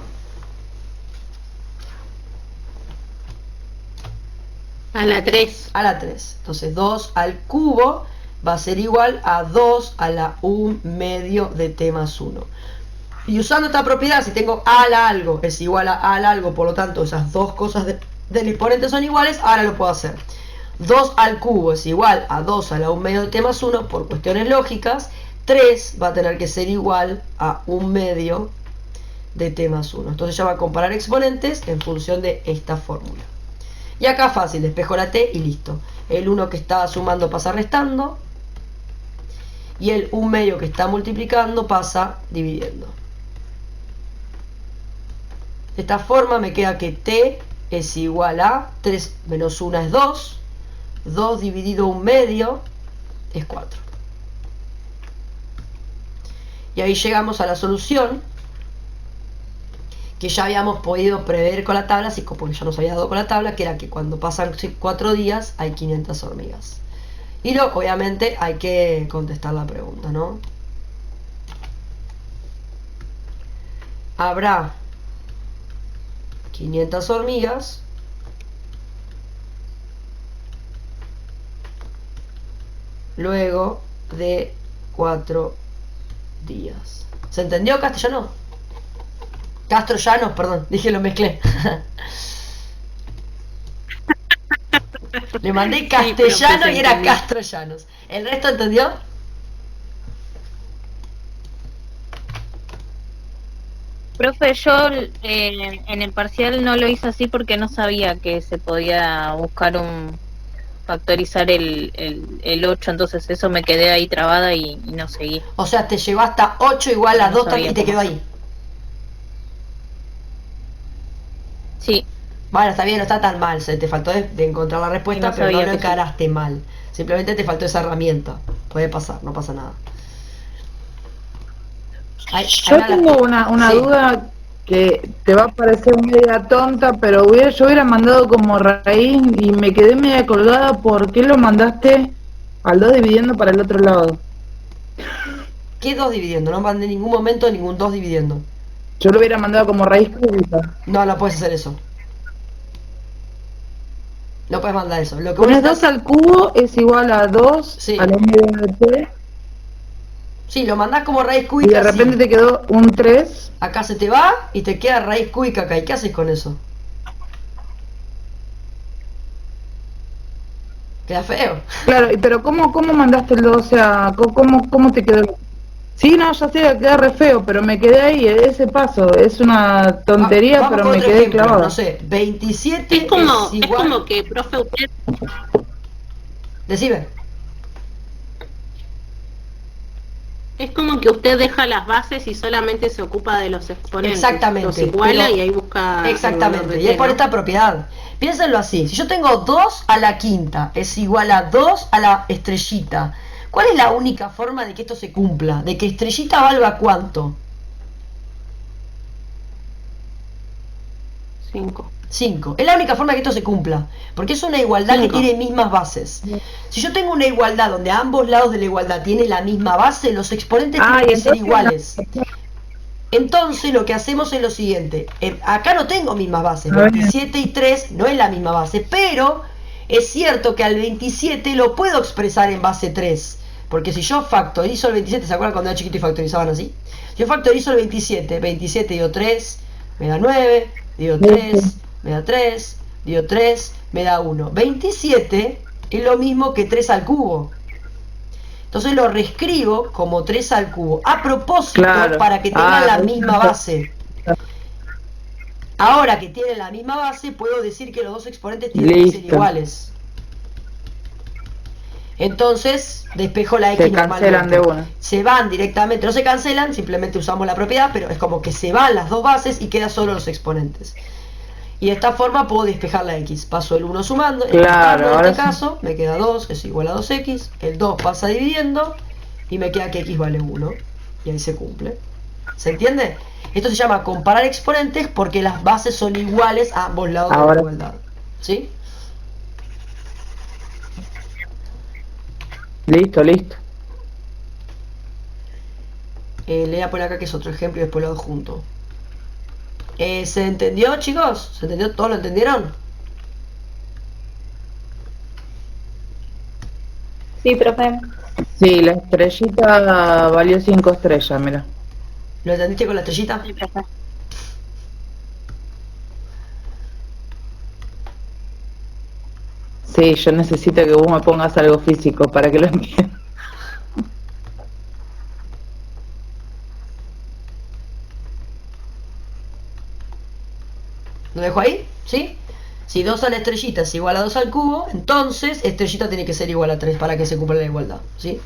A la 3. a la 3. Entonces 2 al cubo va a ser igual a 2 a la 1 medio de t más 1. Y usando esta propiedad, si tengo a al algo es igual a al algo, por lo tanto esas dos cosas del exponente son iguales, ahora lo puedo hacer. 2 al cubo es igual a 2 a la 1 medio de t más 1, por cuestiones lógicas. 3 va a tener que ser igual a 1 medio de t más 1. Entonces ya va a comparar exponentes en función de esta fórmula. Y acá fácil, despejo la t y listo. El 1 que está sumando pasa restando. Y el 1 medio que está multiplicando pasa dividiendo. De esta forma me queda que t es igual a 3 menos 1 es 2. 2 dividido 1 medio es 4. Y ahí llegamos a la solución que ya habíamos podido prever con la tabla, así porque ya nos había dado con la tabla, que era que cuando pasan 4 días hay 500 hormigas. Y luego, obviamente, hay que contestar la pregunta, ¿no? Habrá 500 hormigas luego de 4 días. ¿Se entendió, castellano? Castrollanos, perdón, dije lo mezclé. Le mandé castellano profe, y era entendí. castrollanos. ¿El resto entendió? Profe, yo en el parcial no lo hice así porque no sabía que se podía buscar un factorizar el 8, entonces eso me quedé ahí trabada y no seguí. O sea, te llegó hasta 8 igual a No 2 sabía y te cómo quedó hacer. ahí. Sí, Bueno, está bien, no está tan mal. Se te faltó de encontrar la respuesta, no pero no sabía lo que sí. encaraste mal. Simplemente te faltó esa herramienta. Puede pasar, no pasa nada. Yo tengo una Sí. duda que te va a parecer media tonta, pero yo hubiera mandado como raíz y me quedé media colgada. ¿Por qué lo mandaste al 2 dividiendo para el otro lado? ¿Qué 2 dividiendo? No mandé en ningún momento ningún 2 dividiendo. Yo lo hubiera mandado como raíz cúbica. No, no puedes hacer eso. No puedes mandar eso. Lo que vos Pones 2 necesitas... al cubo es igual a 2 Sí. a la media de t, Sí, lo mandás como raíz y de cúbica repente así. te quedó un 3. Acá se te va y te queda raíz cúbica acá. ¿Y qué haces con eso? Queda feo. Claro, pero ¿cómo mandaste el 2? O sea, ¿cómo te quedó? Sí, no, ya sé, queda re feo, pero me quedé ahí, ese paso. Es una tontería, Vamos pero con me otro quedé ejemplo. clavada. No sé, 27 Es como, es es igual... como que, profe, usted, Decime. es como que usted deja las bases y solamente se ocupa de los exponentes. Exactamente. Los iguala pero- y ahí busca el valor Exactamente. de Y es t, por ¿no? esta propiedad. Piénsenlo así. Si yo tengo 2 a la quinta es igual a 2 a la estrellita. ¿Cuál es la única forma de que esto se cumpla? De que estrellita valga cuánto? 5. 5. Es la única forma de que esto se cumpla. Porque es una igualdad que Cinco. tiene mismas bases. Si yo tengo una igualdad donde ambos lados de la igualdad tienen la misma base, los exponentes Ah, tienen y que ser entonces iguales. Entonces lo que hacemos es lo siguiente. Acá no tengo mismas bases. A ver. 27 y 3 no es la misma base. Pero es cierto que al 27 lo puedo expresar en base 3. Porque si yo factorizo el 27, ¿se acuerdan cuando era chiquito y factorizaban así? Yo factorizo el 27. 27 digo 3, me da 9. Digo 3, me da 3. Digo 3, me da 1. 27 es lo mismo que 3 al cubo. Entonces lo reescribo como 3 al cubo. A propósito, Claro. para que tengan la misma exacto. base. Ahora que tienen la misma base, puedo decir que los dos exponentes tienen que ser Listo. iguales. Entonces, despejo la X Se cancelan normalmente. de una. Se van directamente, no se cancelan, simplemente usamos la propiedad, pero es como que se van las dos bases y quedan solo los exponentes. Y de esta forma puedo despejar la X. Paso el 1 sumando, el Claro, restando en ahora este sí. caso, me queda 2, que es igual a 2X. El 2 pasa dividiendo y me queda que X vale 1. Y ahí se cumple. ¿Se entiende? Esto se llama comparar exponentes porque las bases son iguales a ambos lados de la Ahora. igualdad. ¿Sí? Listo, listo. Le voy a poner acá que es otro ejemplo y después lo adjunto. ¿Se entendió, chicos? ¿Se entendió? ¿Todos lo entendieron? Sí, profe. Sí, la estrellita valió 5 estrellas, mira. ¿Lo entendiste con la estrellita? Sí, profe. Sí, yo necesito que vos me pongas algo físico para que lo entienda. ¿Lo dejo ahí? ¿Sí? Si 2 a la estrellita es igual a 2 al cubo, entonces estrellita tiene que ser igual a 3 para que se cumpla la igualdad. ¿Sí?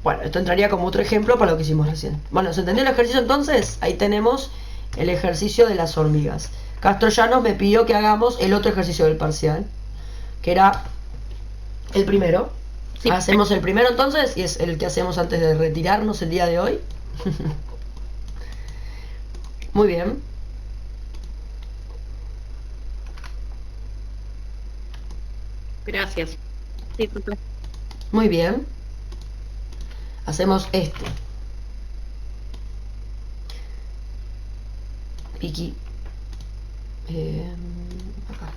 Bueno, esto entraría como otro ejemplo para lo que hicimos recién. Bueno, ¿se entendió el ejercicio entonces? Ahí tenemos el ejercicio de las hormigas. Castrollanos me pidió que hagamos el otro ejercicio del parcial, que era el primero. Sí. Hacemos el primero entonces, y es el que hacemos antes de retirarnos el día de hoy. Muy bien. Gracias. Sí, profe. Muy bien. Hacemos este. Piki. Acá.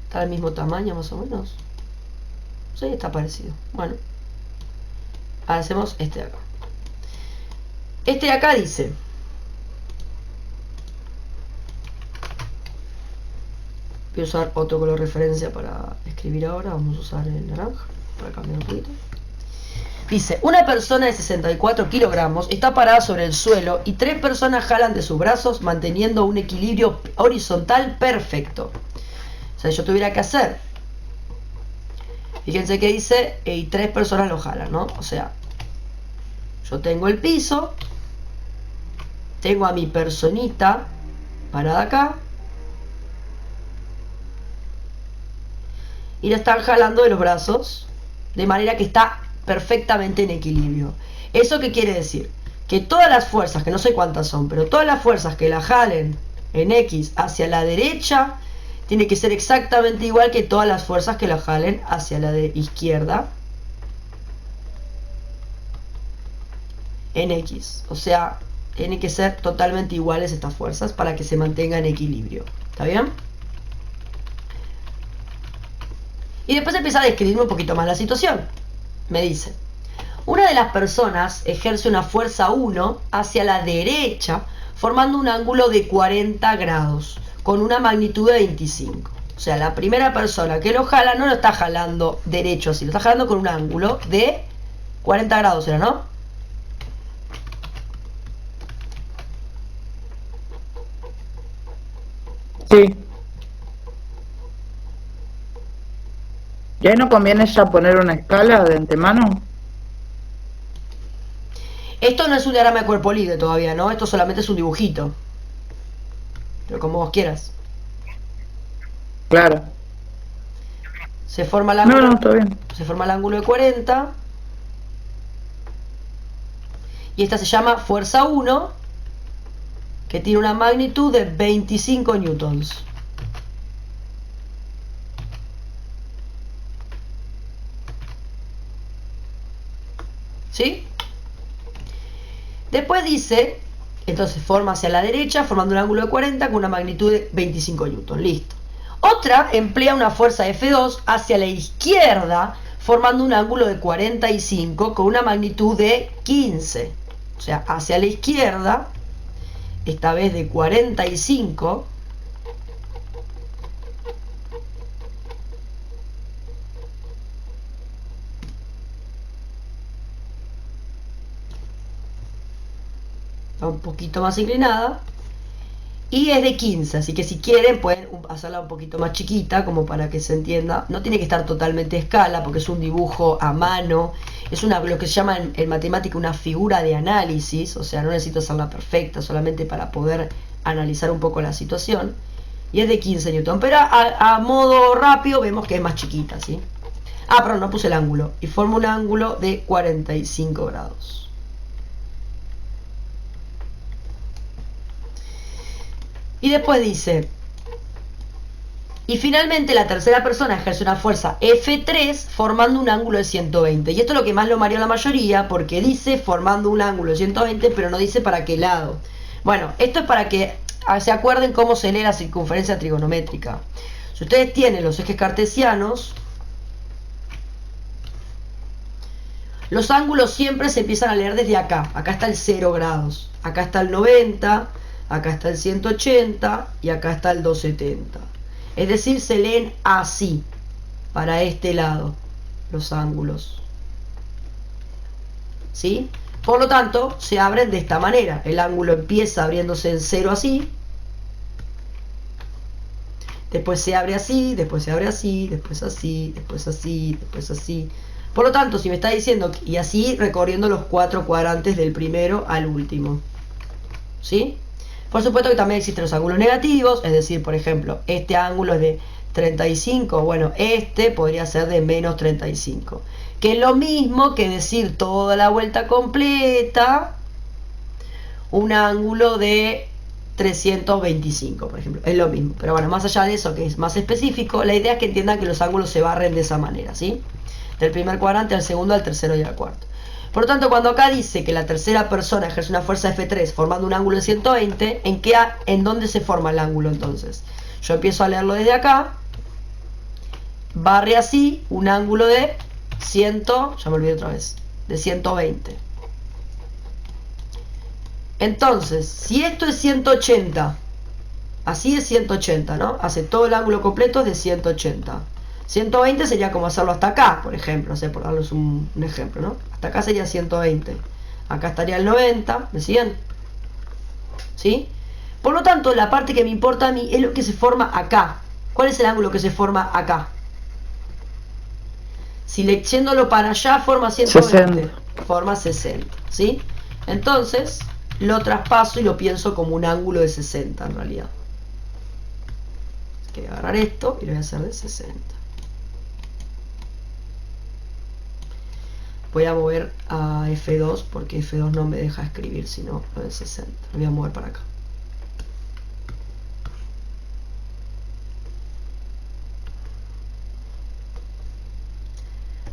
Está del mismo tamaño más o menos. Sí, está parecido. Bueno. Ahora hacemos este de acá. Este de acá dice. Voy a usar otro color referencia para escribir ahora. Vamos a usar el naranja para cambiar un poquito. Dice, una persona de 64 kilogramos está parada sobre el suelo y 3 personas jalan de sus brazos manteniendo un equilibrio horizontal perfecto. O sea, yo tuviera que hacer. Fíjense que dice, y 3 personas lo jalan, ¿no? O sea, yo tengo el piso, tengo a mi personita parada acá, y la están jalando de los brazos, de manera que está perfectamente en equilibrio. ¿Eso qué quiere decir? Que todas las fuerzas, que no sé cuántas son, pero todas las fuerzas que la jalen en X hacia la derecha, tiene que ser exactamente igual que todas las fuerzas que la jalen hacia la de izquierda en X. O sea, tienen que ser totalmente iguales estas fuerzas para que se mantenga en equilibrio. ¿Está bien? Y después empieza a describirme un poquito más la situación. Me dice, una de las personas ejerce una fuerza 1 hacia la derecha, formando un ángulo de 40 grados, con una magnitud de 25. O sea, la primera persona que lo jala no lo está jalando derecho así, lo está jalando con un ángulo de 40 grados, ¿era, no? Sí. ¿Y ahí no conviene ya poner una escala de antemano? Esto no es un diagrama de cuerpo libre todavía, ¿no? Esto solamente es un dibujito. Pero como vos quieras. Claro. Se forma el ángulo, No, está bien. se forma el ángulo de 40. Y esta se llama fuerza 1, que tiene una magnitud de 25 newtons. ¿Sí? Después dice, entonces forma hacia la derecha, formando un ángulo de 40 con una magnitud de 25 newtons. Listo. Otra emplea una fuerza F2 hacia la izquierda, formando un ángulo de 45 con una magnitud de 15. O sea, hacia la izquierda, esta vez de 45. Está un poquito más inclinada. Y es de 15, así que si quieren pueden hacerla un poquito más chiquita, como para que se entienda. No tiene que estar totalmente a escala, porque es un dibujo a mano. Es lo que se llama en matemática una figura de análisis. O sea, no necesito hacerla perfecta, solamente para poder analizar un poco la situación. Y es de 15 newton, pero a modo rápido vemos que es más chiquita, ¿sí? Ah, perdón, no puse el ángulo. Y forma un ángulo de 45 grados. Y después dice, y finalmente la tercera persona ejerce una fuerza F3 formando un ángulo de 120. Y esto es lo que más lo mareó a la mayoría, porque dice formando un ángulo de 120, pero no dice para qué lado. Bueno, esto es para que se acuerden cómo se lee la circunferencia trigonométrica. Si ustedes tienen los ejes cartesianos, los ángulos siempre se empiezan a leer desde acá. Acá está el 0 grados, acá está el 90, acá está el 180 y acá está el 270. Es decir, se leen así, para este lado, los ángulos. ¿Sí? Por lo tanto, se abren de esta manera. El ángulo empieza abriéndose en 0 así. Después se abre así, después se abre así, después así, después así, después así. Por lo tanto, si me está diciendo, y así recorriendo los 4 cuadrantes del primero al último, ¿sí? Por supuesto que también existen los ángulos negativos, es decir, por ejemplo, este ángulo es de 35, bueno, este podría ser de menos 35, que es lo mismo que decir toda la vuelta completa, un ángulo de 325, por ejemplo, es lo mismo. Pero bueno, más allá de eso, que es más específico, la idea es que entiendan que los ángulos se barren de esa manera, ¿sí? Del primer cuadrante al segundo, al tercero y al cuarto. Por lo tanto, cuando acá dice que la tercera persona ejerce una fuerza F3 formando un ángulo de 120, ¿en dónde se forma el ángulo entonces? Yo empiezo a leerlo desde acá, barre así un ángulo de 100, ya me olvidé otra vez, de 120. Entonces, si esto es 180, así es 180, ¿no? Hace todo el ángulo completo es de 180. 120 sería como hacerlo hasta acá, por ejemplo, no sé, por darles un ejemplo, ¿no? Hasta acá sería 120. Acá estaría el 90, ¿me siguen? ¿Sí? Por lo tanto, la parte que me importa a mí es lo que se forma acá. ¿Cuál es el ángulo que se forma acá? Si yéndolo para allá forma 120, 60. forma 60, ¿sí? Entonces, lo traspaso y lo pienso como un ángulo de 60 en realidad. Voy a agarrar esto y lo voy a hacer de 60. Voy a mover a F2 porque F2 no me deja escribir sino lo de 60. Lo voy a mover para acá.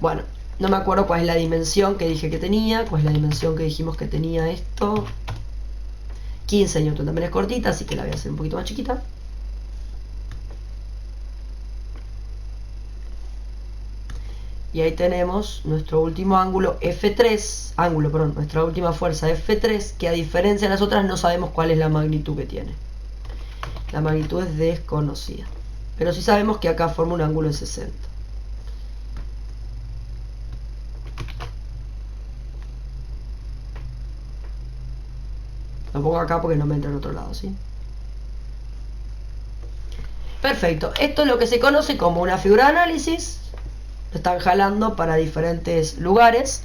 Bueno, no me acuerdo cuál es la dimensión que dije que tenía, cuál es la dimensión que dijimos que tenía esto. 15 newton, también es cortita, así que la voy a hacer un poquito más chiquita. Y ahí tenemos nuestro último ángulo F3, nuestra última fuerza F3, que a diferencia de las otras no sabemos cuál es la magnitud que tiene. La magnitud es desconocida. Pero sí sabemos que acá forma un ángulo de 60. Lo pongo acá porque no me entra en otro lado, ¿sí? Perfecto. Esto es lo que se conoce como una figura de análisis. Lo están jalando para diferentes lugares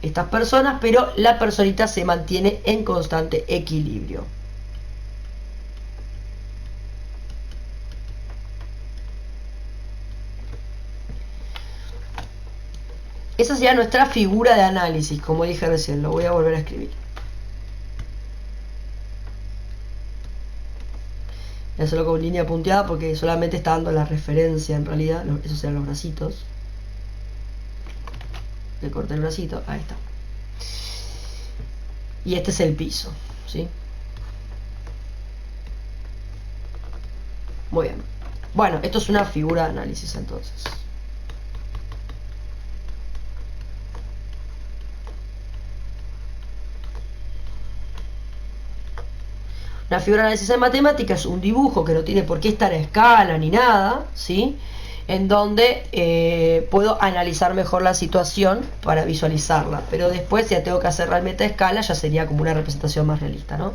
estas personas, pero la personita se mantiene en constante equilibrio. Esa sería nuestra figura de análisis, como dije recién. Lo voy a volver a escribir. Voy a hacerlo con línea punteada porque solamente está dando la referencia en realidad. Esos serán los bracitos. Le corté el bracito, ahí está. Y este es el piso, ¿sí? Muy bien. Bueno, esto es una figura de análisis entonces. Una figura de análisis en matemática es un dibujo que no tiene por qué estar a escala ni nada, ¿sí? En donde puedo analizar mejor la situación para visualizarla, pero después ya tengo que hacer realmente a escala, ya sería como una representación más realista, ¿no?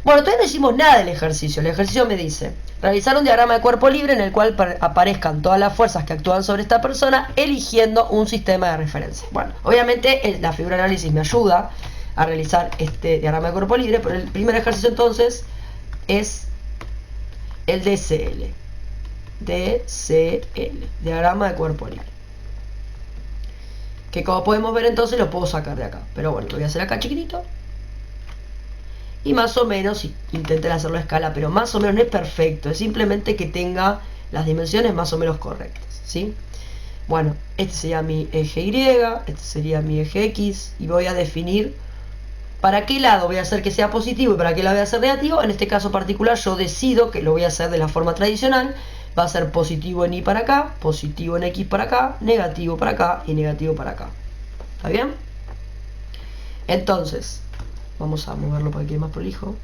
Bueno, todavía no hicimos nada del ejercicio. El ejercicio me dice realizar un diagrama de cuerpo libre en el cual aparezcan todas las fuerzas que actúan sobre esta persona eligiendo un sistema de referencia. Bueno, obviamente la figura de análisis me ayuda a realizar este diagrama de cuerpo libre, pero el primer ejercicio entonces es el DCL. DCL, diagrama de cuerpo libre, que como podemos ver entonces lo puedo sacar de acá, pero bueno, lo voy a hacer acá chiquitito y más o menos intenten hacerlo a escala, pero más o menos no es perfecto, es simplemente que tenga las dimensiones más o menos correctas, ¿sí? Bueno, este sería mi eje Y, este sería mi eje X y voy a definir para qué lado voy a hacer que sea positivo y para qué lado voy a hacer negativo. En este caso particular yo decido que lo voy a hacer de la forma tradicional. Va a ser positivo en Y para acá, positivo en X para acá, negativo para acá y negativo para acá. ¿Está bien? Entonces, vamos a moverlo para que quede más prolijo.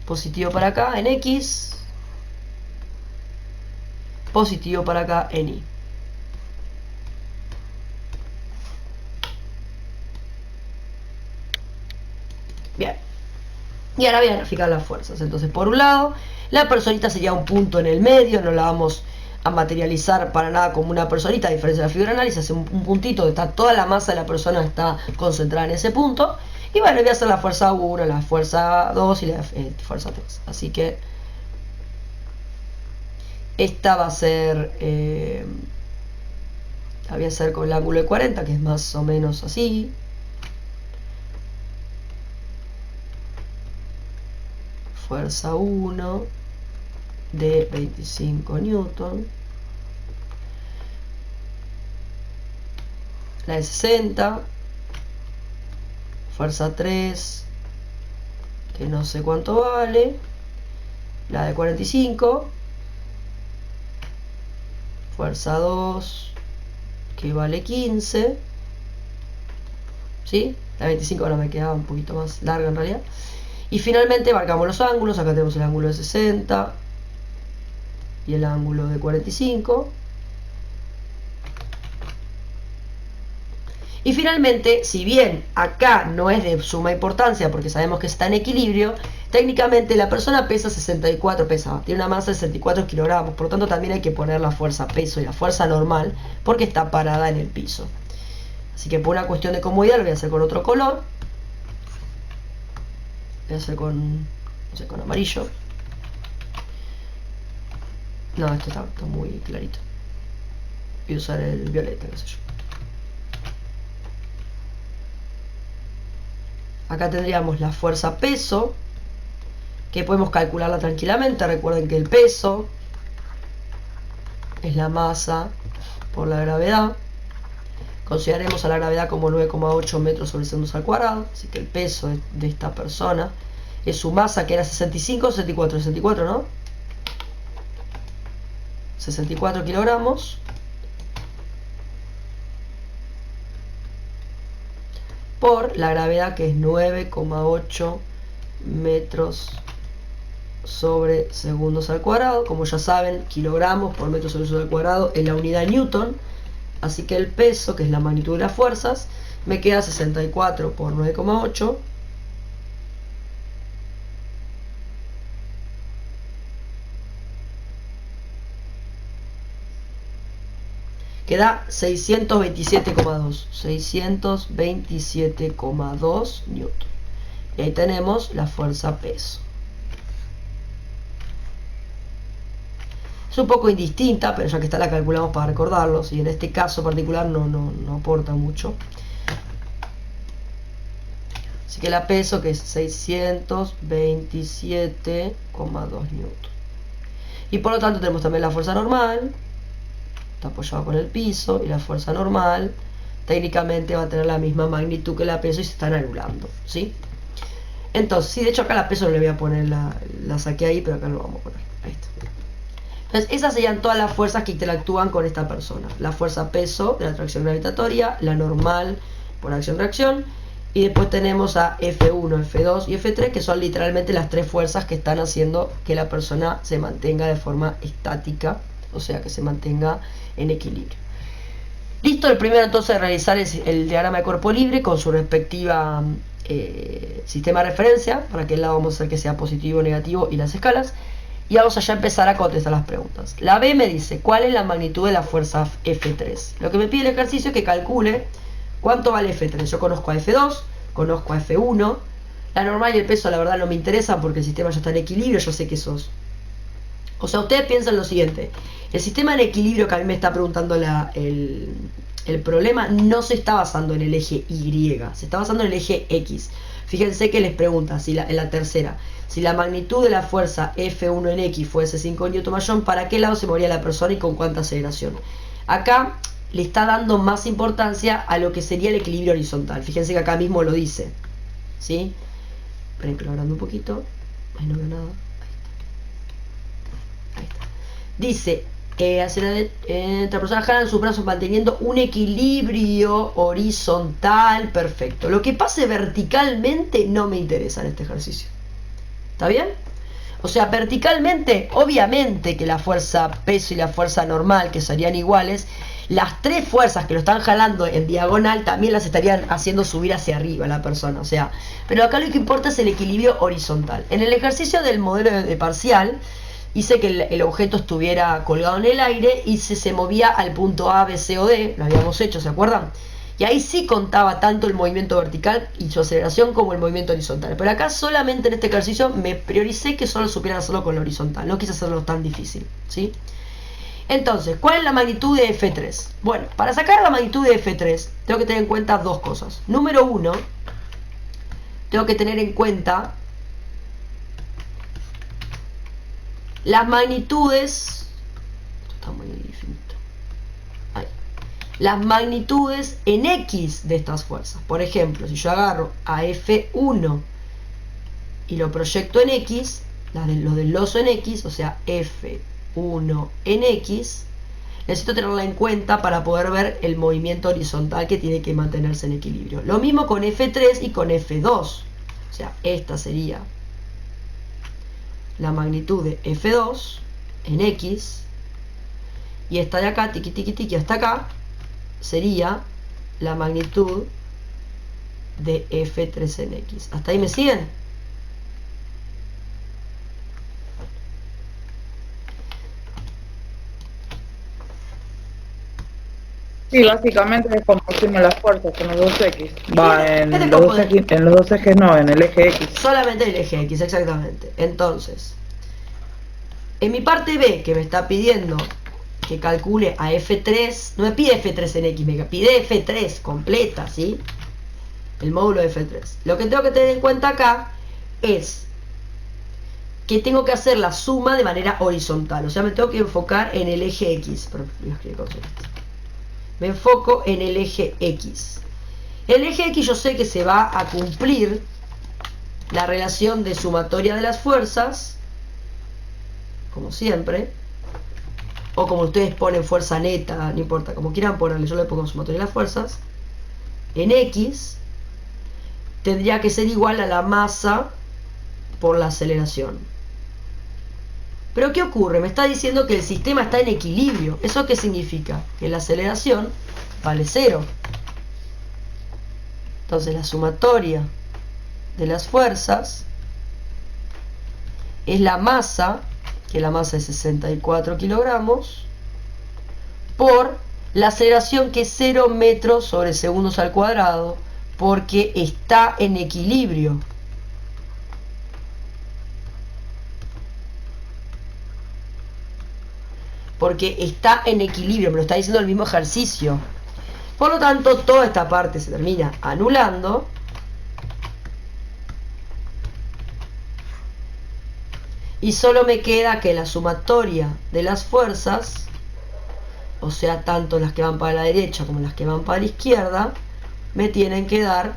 Positivo para acá en X, positivo para acá en Y. Bien. Y ahora voy a graficar las fuerzas. Entonces, por un lado, La personita sería un punto en el medio, no la vamos a materializar para nada como una personita, a diferencia de la figura de análisis, hace un puntito donde está toda la masa de la persona, está concentrada en ese punto. Y bueno, voy a hacer la fuerza 1, la fuerza 2 y la fuerza 3. Así que esta va a ser, la voy a hacer con el ángulo de 40, que es más o menos así. Fuerza 1 de 25 newton. La de 60. Fuerza 3, que no sé cuánto vale. La de 45. Fuerza 2, que vale 15. ¿Sí? La 25 ahora me quedaba un poquito más larga en realidad. Y finalmente marcamos los ángulos. Acá tenemos el ángulo de 60 y el ángulo de 45. Y finalmente, si bien acá no es de suma importancia porque sabemos que está en equilibrio, técnicamente la persona pesa 64, tiene una masa de 64 kilogramos, por lo tanto también hay que poner la fuerza peso y la fuerza normal porque está parada en el piso. Así que por una cuestión de comodidad lo voy a hacer con otro color. Voy a hacer con, no sé, con amarillo. No, esto está muy clarito. Voy a usar el violeta, qué sé yo. Acá tendríamos la fuerza peso, que podemos calcularla tranquilamente. Recuerden que el peso es la masa por la gravedad. Consideraremos a la gravedad como 9,8 metros sobre segundos al cuadrado. Así que el peso de esta persona es su masa, que era 65 o 64, 64, ¿no? 64 kilogramos. Por la gravedad, que es 9,8 metros sobre segundos al cuadrado. Como ya saben, kilogramos por metro sobre segundos al cuadrado es la unidad Newton. Así que el peso, que es la magnitud de las fuerzas, me queda 64 por 9,8. Queda 627,2. 627,2 newton. Y ahí tenemos la fuerza peso. Es un poco indistinta, pero ya que está la calculamos para recordarlos. Y en este caso particular no aporta mucho. Así que la peso, que es 627,2 newton. Y por lo tanto tenemos también la fuerza normal. Está apoyado con el piso, y la fuerza normal técnicamente va a tener la misma magnitud que la peso y se están anulando, ¿sí? Entonces, sí, de hecho acá la peso no le voy a poner, la saqué ahí, pero acá lo vamos a poner. Ahí está. Entonces, esas serían todas las fuerzas que interactúan con esta persona. La fuerza peso de la atracción gravitatoria, la normal por acción-reacción, y después tenemos a F1, F2 y F3, que son literalmente las tres fuerzas que están haciendo que la persona se mantenga de forma estática, o sea, que se mantenga en equilibrio. Listo, el primero entonces de realizar es el diagrama de cuerpo libre con su respectiva sistema de referencia, para qué lado vamos a hacer que sea positivo o negativo y las escalas. Y vamos a ya empezar a contestar las preguntas. La B me dice, ¿cuál es la magnitud de la fuerza F3? Lo que me pide el ejercicio es que calcule cuánto vale F3. Yo conozco a F2, conozco a F1. La normal y el peso la verdad no me interesan porque el sistema ya está en equilibrio, yo sé que esos... O sea, ustedes piensan lo siguiente, el sistema en equilibrio que a mí me está preguntando el problema no se está basando en el eje Y, se está basando en el eje X. Fíjense que les pregunta, si en la tercera, si la magnitud de la fuerza F1 en X fuese 5 Nm, ¿para qué lado se movería la persona y con cuánta aceleración? Acá le está dando más importancia a lo que sería el equilibrio horizontal. Fíjense que acá mismo lo dice, ¿sí? Esperen que lo agrando un poquito, ahí no veo nada. Dice, entre personas jalan sus brazos manteniendo un equilibrio horizontal perfecto. Lo que pase verticalmente no me interesa en este ejercicio. ¿Está bien? O sea, verticalmente, obviamente que la fuerza peso y la fuerza normal, que serían iguales, las tres fuerzas que lo están jalando en diagonal también las estarían haciendo subir hacia arriba la persona. O sea, pero acá lo que importa es el equilibrio horizontal. En el ejercicio del modelo de parcial, hice que el objeto estuviera colgado en el aire y se movía al punto A, B, C o D, lo habíamos hecho, ¿se acuerdan? Y ahí sí contaba tanto el movimiento vertical y su aceleración como el movimiento horizontal. Pero acá solamente en este ejercicio me prioricé que solo supieran hacerlo con lo horizontal. No quise hacerlo tan difícil, ¿sí? Entonces, ¿cuál es la magnitud de F3? Bueno, para sacar la magnitud de F3 tengo que tener en cuenta dos cosas. Número uno, tengo que tener en cuenta las magnitudes. Esto está muy infinito. Ahí. Las magnitudes en X de estas fuerzas. Por ejemplo, si yo agarro a F1 y lo proyecto en X, lo desgloso en X, o sea, F1 en X, necesito tenerla en cuenta para poder ver el movimiento horizontal que tiene que mantenerse en equilibrio. Lo mismo con F3 y con F2. O sea, esta sería la magnitud de F2 en X, y esta de acá, tiqui tiqui tiqui hasta acá, sería la magnitud de F3 en X. ¿Hasta ahí me siguen? Sí, básicamente es como hicimos las fuerzas en los dos X. Va, ¿Qué te en los dos ejes, en los dos ejes no, en el eje X. Solamente el eje X, exactamente. Entonces, en mi parte B, que me está pidiendo que calcule a F3, no me pide F3 en X, me pide F3 completa, ¿sí? El módulo de F3. Lo que tengo que tener en cuenta acá es que tengo que hacer la suma de manera horizontal. O sea, me tengo que enfocar en el eje X. Pero voy a escribir con esto. Me enfoco en el eje X. El eje X yo sé que se va a cumplir la relación de sumatoria de las fuerzas, como siempre, o como ustedes ponen fuerza neta, no importa, como quieran ponerle, yo le pongo sumatoria de las fuerzas, en X tendría que ser igual a la masa por la aceleración. Pero ¿qué ocurre? Me está diciendo que el sistema está en equilibrio. ¿Eso qué significa? Que la aceleración vale 0. Entonces la sumatoria de las fuerzas es la masa, que la masa es 64 kilogramos, por la aceleración, que es 0 metros sobre segundos al cuadrado, porque está en equilibrio. Porque está en equilibrio, me lo está diciendo el mismo ejercicio. Por lo tanto, toda esta parte se termina anulando. Y solo me queda que la sumatoria de las fuerzas, o sea, tanto las que van para la derecha como las que van para la izquierda, me tienen que dar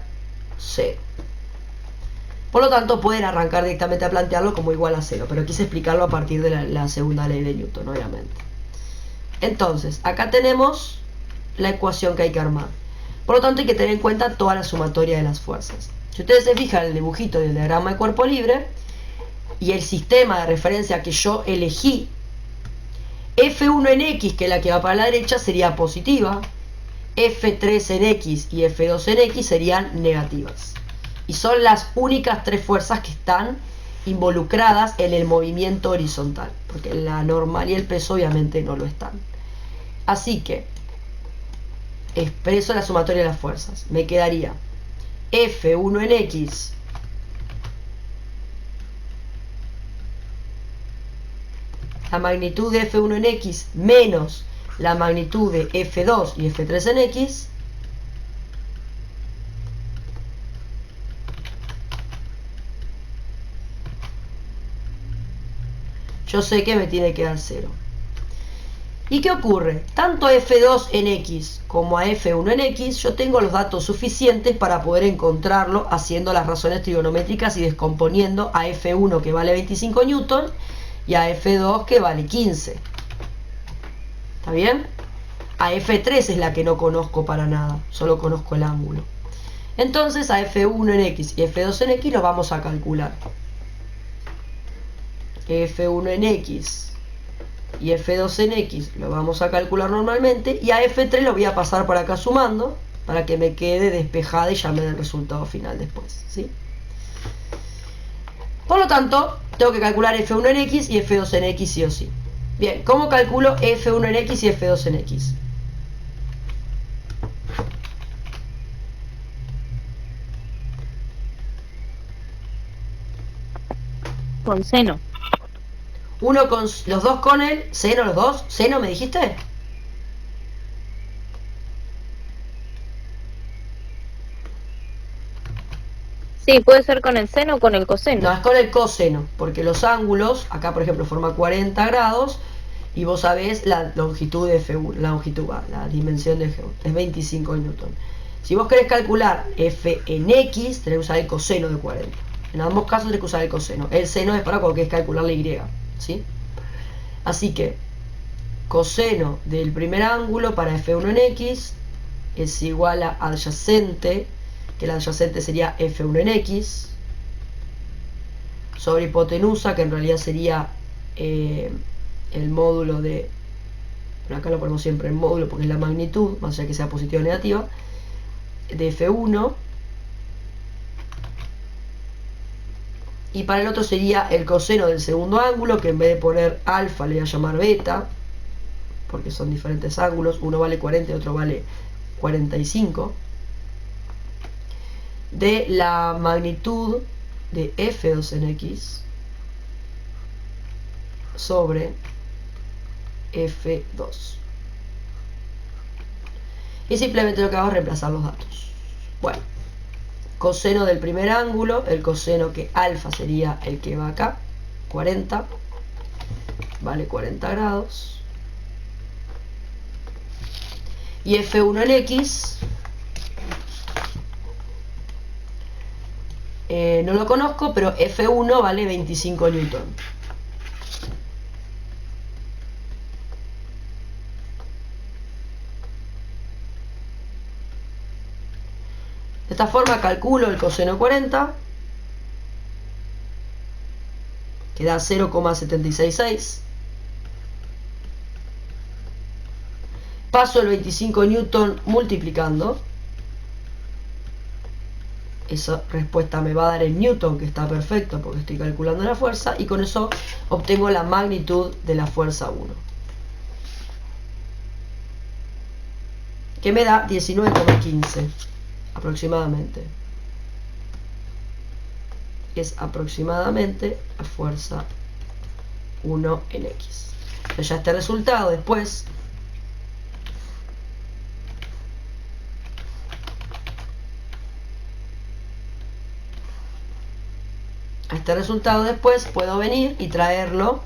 0. Por lo tanto, pueden arrancar directamente a plantearlo como igual a 0. Pero quise explicarlo a partir de la segunda ley de Newton, obviamente. Entonces, acá tenemos la ecuación que hay que armar. Por lo tanto, hay que tener en cuenta toda la sumatoria de las fuerzas. Si ustedes se fijan en el dibujito del diagrama de cuerpo libre y el sistema de referencia que yo elegí, F1 en X, que es la que va para la derecha, sería positiva. F3 en X y F2 en X serían negativas. Y son las únicas tres fuerzas que están involucradas en el movimiento horizontal, porque la normal y el peso obviamente no lo están. Así que expreso la sumatoria de las fuerzas. Me quedaría F1 en X la magnitud de F1 en X menos la magnitud de F2 y F3 en X yo sé que me tiene que dar 0. ¿Y qué ocurre? Tanto a F2 en X como a F1 en X yo tengo los datos suficientes para poder encontrarlo haciendo las razones trigonométricas y descomponiendo a F1, que vale 25 newton, y a F2, que vale 15. ¿Está bien? A F3 es la que no conozco para nada, solo conozco el ángulo. Entonces a F1 en X y F2 en X los vamos a calcular. F1 en X y F2 en X lo vamos a calcular normalmente, y a F3 lo voy a pasar para acá sumando para que me quede despejada y ya me dé el resultado final después, ¿sí? Por lo tanto, tengo que calcular F1 en X y F2 en X sí o sí. Bien, ¿cómo calculo F1 en X y F2 en X? Con seno. Uno con los dos con el seno, los dos. ¿Seno me dijiste? Sí, puede ser con el seno o con el coseno. No, es con el coseno, porque los ángulos, acá por ejemplo forma 40 grados, y vos sabés la longitud de F1, la longitud, la dimensión de F1, es 25 newton. Si vos querés calcular F en X, tenés que usar el coseno de 40. En ambos casos tenés que usar el coseno. El seno es para cuando querés calcular la Y, ¿sí? Así que coseno del primer ángulo para F1 en X es igual a adyacente, que el adyacente sería F1 en X, sobre hipotenusa, que en realidad sería el módulo de, bueno, acá lo ponemos siempre en módulo porque es la magnitud, más allá que sea positiva o negativa, de F1, y para el otro sería el coseno del segundo ángulo, que en vez de poner alfa le voy a llamar beta, porque son diferentes ángulos, uno vale 40 y otro vale 45, de la magnitud de F2 en X sobre F2. Y simplemente lo que hago es reemplazar los datos. Bueno, coseno del primer ángulo, el coseno que alfa sería el que va acá, 40, vale 40 grados. Y F1 en X, no lo conozco, pero F1 vale 25 newton. De esta forma calculo el coseno 40, que da 0,766. Paso el 25 newton multiplicando. Esa respuesta me va a dar el newton, que está perfecto porque estoy calculando la fuerza, y con eso obtengo la magnitud de la fuerza 1, que me da 19,15 aproximadamente. Es aproximadamente la fuerza 1 en X. Entonces ya este resultado después puedo venir y traerlo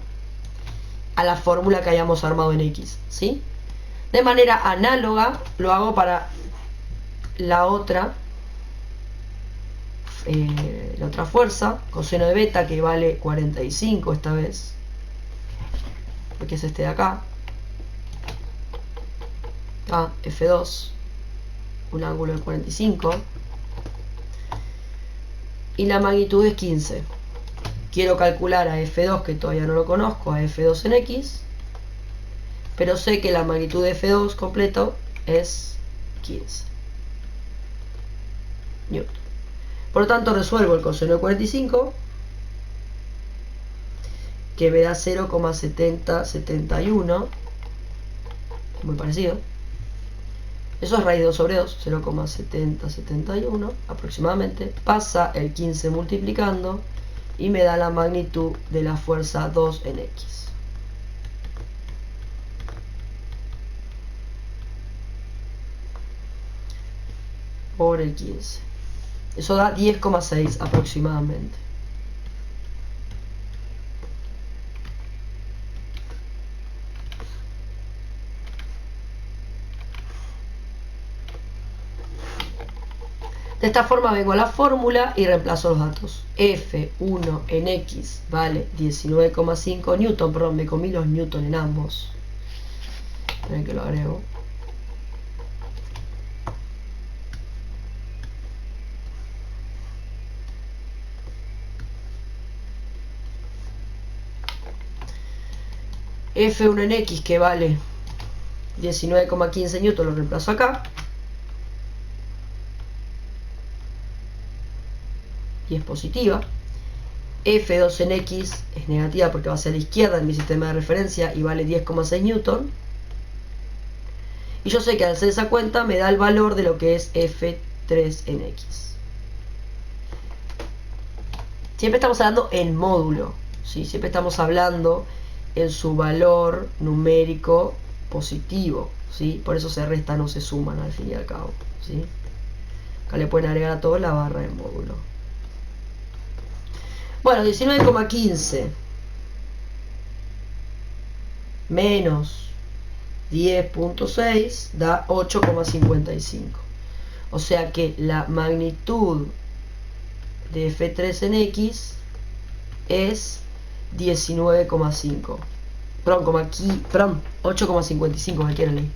a la fórmula que hayamos armado en X, ¿sí? De manera análoga lo hago para la otra fuerza, coseno de beta, que vale 45 esta vez, porque es este de acá, F2, un ángulo de 45, y la magnitud es 15. Quiero calcular a F2, que todavía no lo conozco, a F2 en X, pero sé que la magnitud de F2 completo es 15 newton. Por lo tanto resuelvo el coseno de 45, que me da 0,7071, muy parecido. Eso es raíz de 2 sobre 2, 0,7071 aproximadamente. Pasa el 15 multiplicando y me da la magnitud de la fuerza 2 en X. Por el 15. Eso da 10,6 aproximadamente. De esta forma vengo a la fórmula y reemplazo los datos. F1 en X vale 19,5 newton, perdón, me comí los newton en ambos. Esperen que lo agrego. F1 en X, que vale 19,15 newton, lo reemplazo acá. Y es positiva. F2 en X es negativa porque va hacia la izquierda en mi sistema de referencia y vale 10,6 newton. Y yo sé que al hacer esa cuenta me da el valor de lo que es F3 en X. Siempre estamos hablando en módulo, ¿sí? Siempre estamos hablando en su valor numérico positivo, ¿sí? Por eso se restan o se suman al fin y al cabo, ¿sí? Acá le pueden agregar a todo la barra de módulo. Bueno, 19,15 menos 10,6 da 8,55. O sea que la magnitud de F3 en X es 19,5. Perdón, 8,55, cualquiera ley.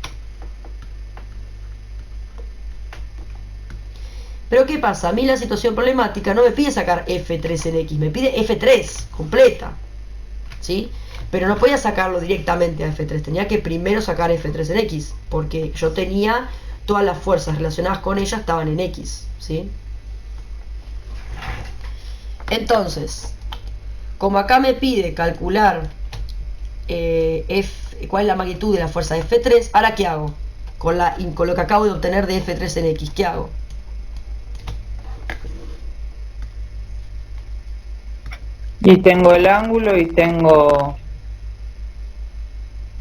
Pero ¿qué pasa? A mí la situación problemática no me pide sacar F3 en X, me pide F3 completa, ¿sí? Pero no podía sacarlo directamente a F3, tenía que primero sacar F3 en X, porque yo tenía todas las fuerzas relacionadas con ella estaban en X, ¿sí? Entonces, como acá me pide calcular cuál es la magnitud de la fuerza de F3, ¿ahora qué hago? Con lo que acabo de obtener de F3 en X, ¿qué hago? Y tengo el ángulo y tengo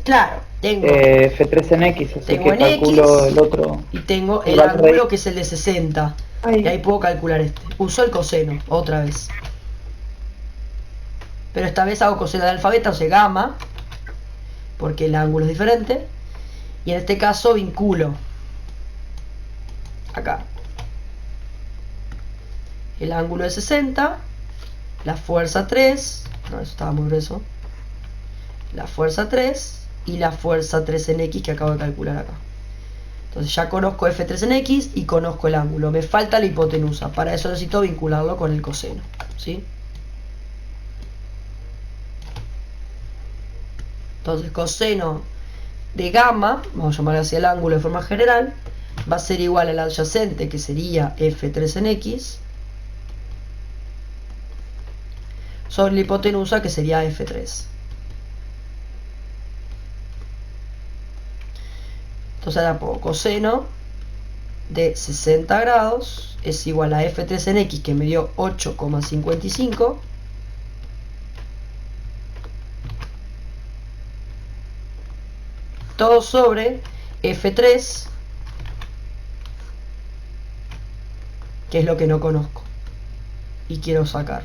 Claro, tengo F3 en X, así Tengo que en calculo X el otro. y tengo el el valor ángulo de- que es el de 60. Ay. Y ahí puedo calcular este. Uso el coseno, otra vez. Pero esta vez hago coseno de alfa beta, o sea, gamma, porque el ángulo es diferente. Y en este caso vinculo acá el ángulo de 60, la fuerza 3, no, eso estaba muy grueso, la fuerza 3 y la fuerza 3 en X que acabo de calcular acá. Entonces ya conozco F3 en X y conozco el ángulo. Me falta la hipotenusa. Para eso necesito vincularlo con el coseno, ¿sí? Entonces coseno de gamma, vamos a llamar así el ángulo de forma general, va a ser igual al adyacente, que sería F3 en X, sobre la hipotenusa, que sería F3. Entonces ahora pongo coseno de 60 grados es igual a F3 en X, que me dio 8,55, todo sobre F3, que es lo que no conozco y quiero sacar,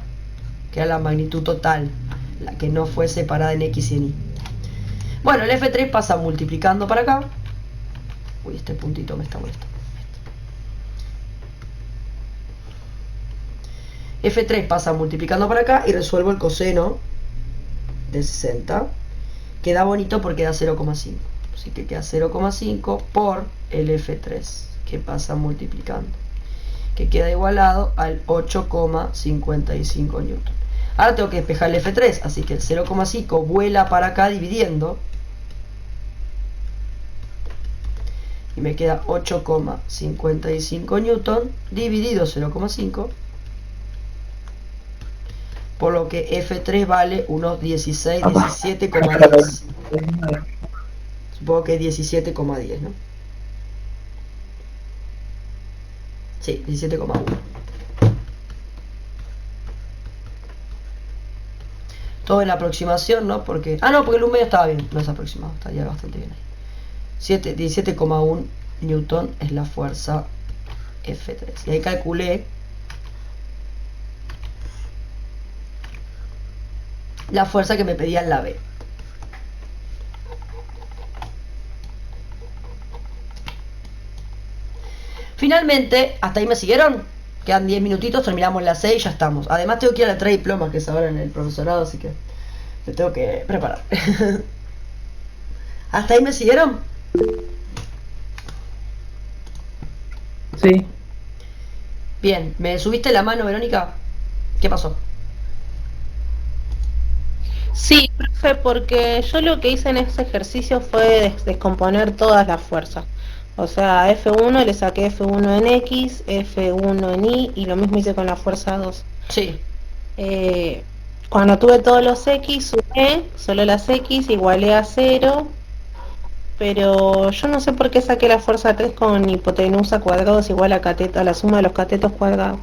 que era la magnitud total, la que no fue separada en X y en Y. Bueno, el F3 pasa multiplicando para acá. Uy, este puntito me está molestando. F3 pasa multiplicando para acá y resuelvo el coseno de 60. Queda bonito porque da 0,5. Así que queda 0,5 por el F3, que pasa multiplicando, que queda igualado al 8,55 newton. Ahora tengo que despejar el F3, así que el 0,5 vuela para acá dividiendo. Y me queda 8,55 newton dividido 0,5. Por lo que F3 vale unos 17,10. Supongo que 17,10, ¿no? Sí, 17,1. Todo en la aproximación, ¿no? Porque... Ah, no, porque el 1 medio estaba bien. No es aproximado, estaría bastante bien ahí. 17,1 newton es la fuerza F3. Y ahí calculé la fuerza que me pedía en la B. Finalmente, hasta ahí me siguieron. Quedan 10 minutitos, terminamos las 6 y ya estamos. Además tengo que ir a la 3 diplomas, que es ahora en el profesorado, así que me tengo que preparar. ¿Hasta ahí me siguieron? Sí. Bien, ¿me subiste la mano, Verónica? ¿Qué pasó? Sí, profe, porque yo lo que hice en ese ejercicio fue descomponer todas las fuerzas. O sea, a F1 le saqué F1 en X, F1 en Y lo mismo hice con la fuerza 2. Sí. Eh, Cuando tuve todos los X, sumé solo las X, igualé a 0, pero yo no sé por qué saqué la fuerza 3 con hipotenusa cuadrado es igual a, a la suma de los catetos cuadrados.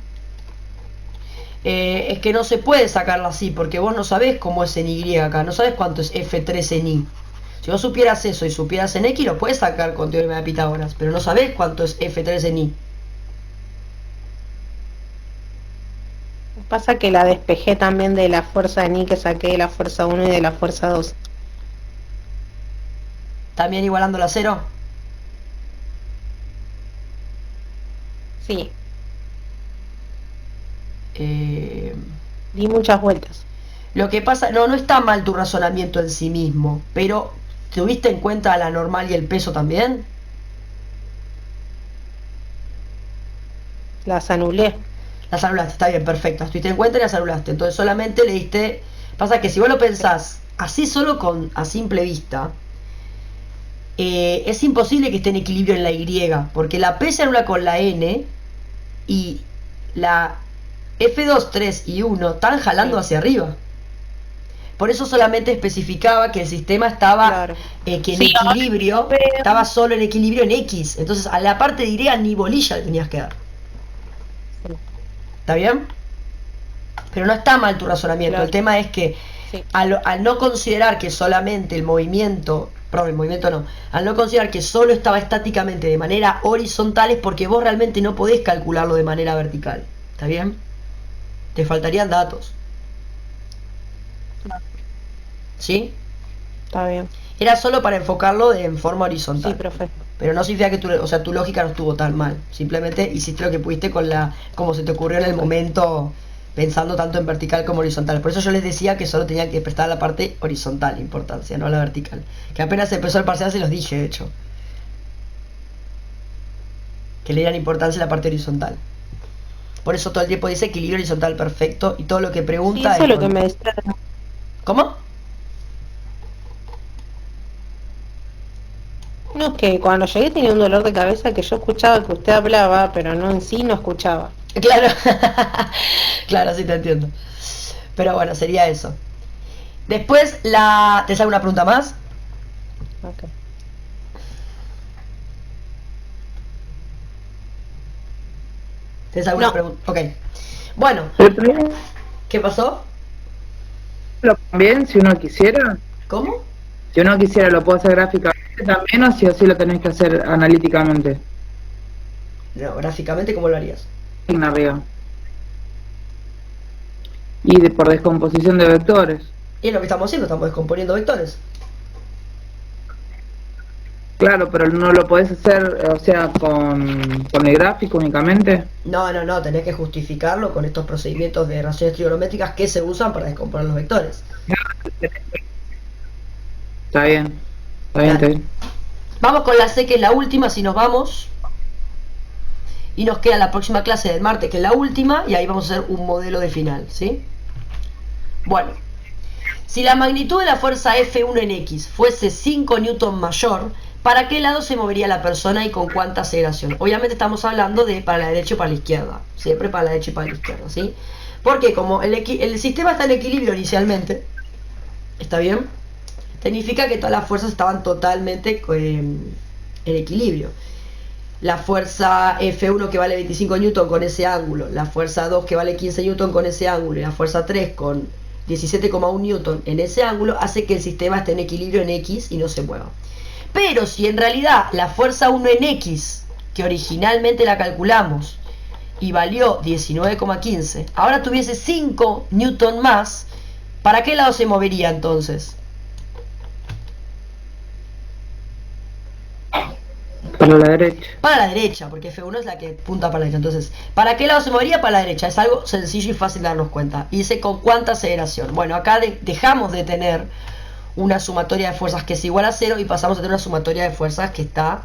Es que no se puede sacarla así, porque vos no sabés cómo es en Y acá, no sabés cuánto es F3 en Y. Si vos supieras eso y supieras en X, lo puedes sacar con teorema de Pitágoras, pero no sabés cuánto es F3 en Y. Pasa que la despejé también de la fuerza en Y que saqué de la fuerza 1 y de la fuerza 2. También igualando a 0. Sí, Eh, di muchas vueltas. lo que pasa, no está mal tu razonamiento en sí mismo, pero ¿tuviste en cuenta la normal y el peso también? Las anulé. Las anulaste, está bien, perfecto. Las tuviste en cuenta y las anulaste. Entonces solamente le diste. Pasa que si vos lo pensás así solo a simple vista, es imposible que esté en equilibrio en la Y, porque la P se anula con la N y la F2, 3 y 1 están jalando hacia arriba. Por eso solamente especificaba que el sistema estaba Claro. que en Sí, equilibrio, ahora veo. estaba solo en equilibrio en X. Entonces a la parte de Y ni bolilla le tenías que dar. Sí. ¿Está bien? Pero no está mal tu razonamiento. Claro. El tema es que Sí. al no considerar que solamente el movimiento no, al no considerar que solo estaba estáticamente de manera horizontal es porque vos realmente no podés calcularlo de manera vertical. ¿Está bien? Te faltarían datos. ¿Sí? Está bien. Era solo para enfocarlo en forma horizontal. Sí, profe. Pero no significa que tu lógica no estuvo tan mal. Simplemente hiciste lo que pudiste con como se te ocurrió en el momento, pensando tanto en vertical como horizontal. Por eso yo les decía que solo tenían que prestar a la parte horizontal importancia, no a la vertical. Que apenas empezó el parcial se los dije, de hecho. Que le dieran importancia a la parte horizontal. Por eso todo el tiempo dice equilibrio horizontal perfecto y todo lo que Sí, pregunta eso es lo que me decía. ¿Cómo? No, es que cuando llegué tenía un dolor de cabeza que yo escuchaba que usted hablaba, pero no en sí no escuchaba. Claro, claro, sí te entiendo. Pero bueno, sería eso. Después, ¿te sale una pregunta más? Ok. ¿Tienes alguna No. pregunta? Ok. Bueno, ¿qué pasó? También, si uno quisiera, ¿Cómo? si uno quisiera lo puedo hacer gráficamente también o si así lo tenés que hacer analíticamente. No, gráficamente, ¿cómo lo harías? En arriba. Y por descomposición de vectores. Y es lo que estamos haciendo, estamos descomponiendo vectores. Claro, pero no lo podés hacer, o sea, con el gráfico únicamente. No, tenés que justificarlo con estos procedimientos de relaciones trigonométricas que se usan para descomponer los vectores. Está bien, está bien, está bien. Vamos con la C, que es la última, si nos vamos. Y nos queda la próxima clase del martes, que es la última, y ahí vamos a hacer un modelo de final, ¿sí? Bueno, si la magnitud de la fuerza F1 en X fuese 5 newton mayor, ¿para qué lado se movería la persona y con cuánta aceleración? Obviamente estamos hablando de para la derecha y para la izquierda, siempre para la derecha y para la izquierda, ¿sí? Porque como el sistema está en equilibrio inicialmente, ¿está bien? Significa que todas las fuerzas estaban totalmente en equilibrio. La fuerza F1 que vale 25 newton con ese ángulo, la fuerza 2 que vale 15 newton con ese ángulo y la fuerza 3 con 17,1 newton en ese ángulo hace que el sistema esté en equilibrio en X y no se mueva. Pero si en realidad la fuerza 1 en X, que originalmente la calculamos y valió 19,15, ahora tuviese 5 newton más, ¿para qué lado se movería entonces? Para la derecha. Para la derecha, porque F1 es la que punta para la derecha. Entonces, ¿para qué lado se movería? Para la derecha. Es algo sencillo y fácil de darnos cuenta. Y dice con cuánta aceleración. Bueno, acá dejamos de tener una sumatoria de fuerzas que es igual a 0 y pasamos a tener una sumatoria de fuerzas que está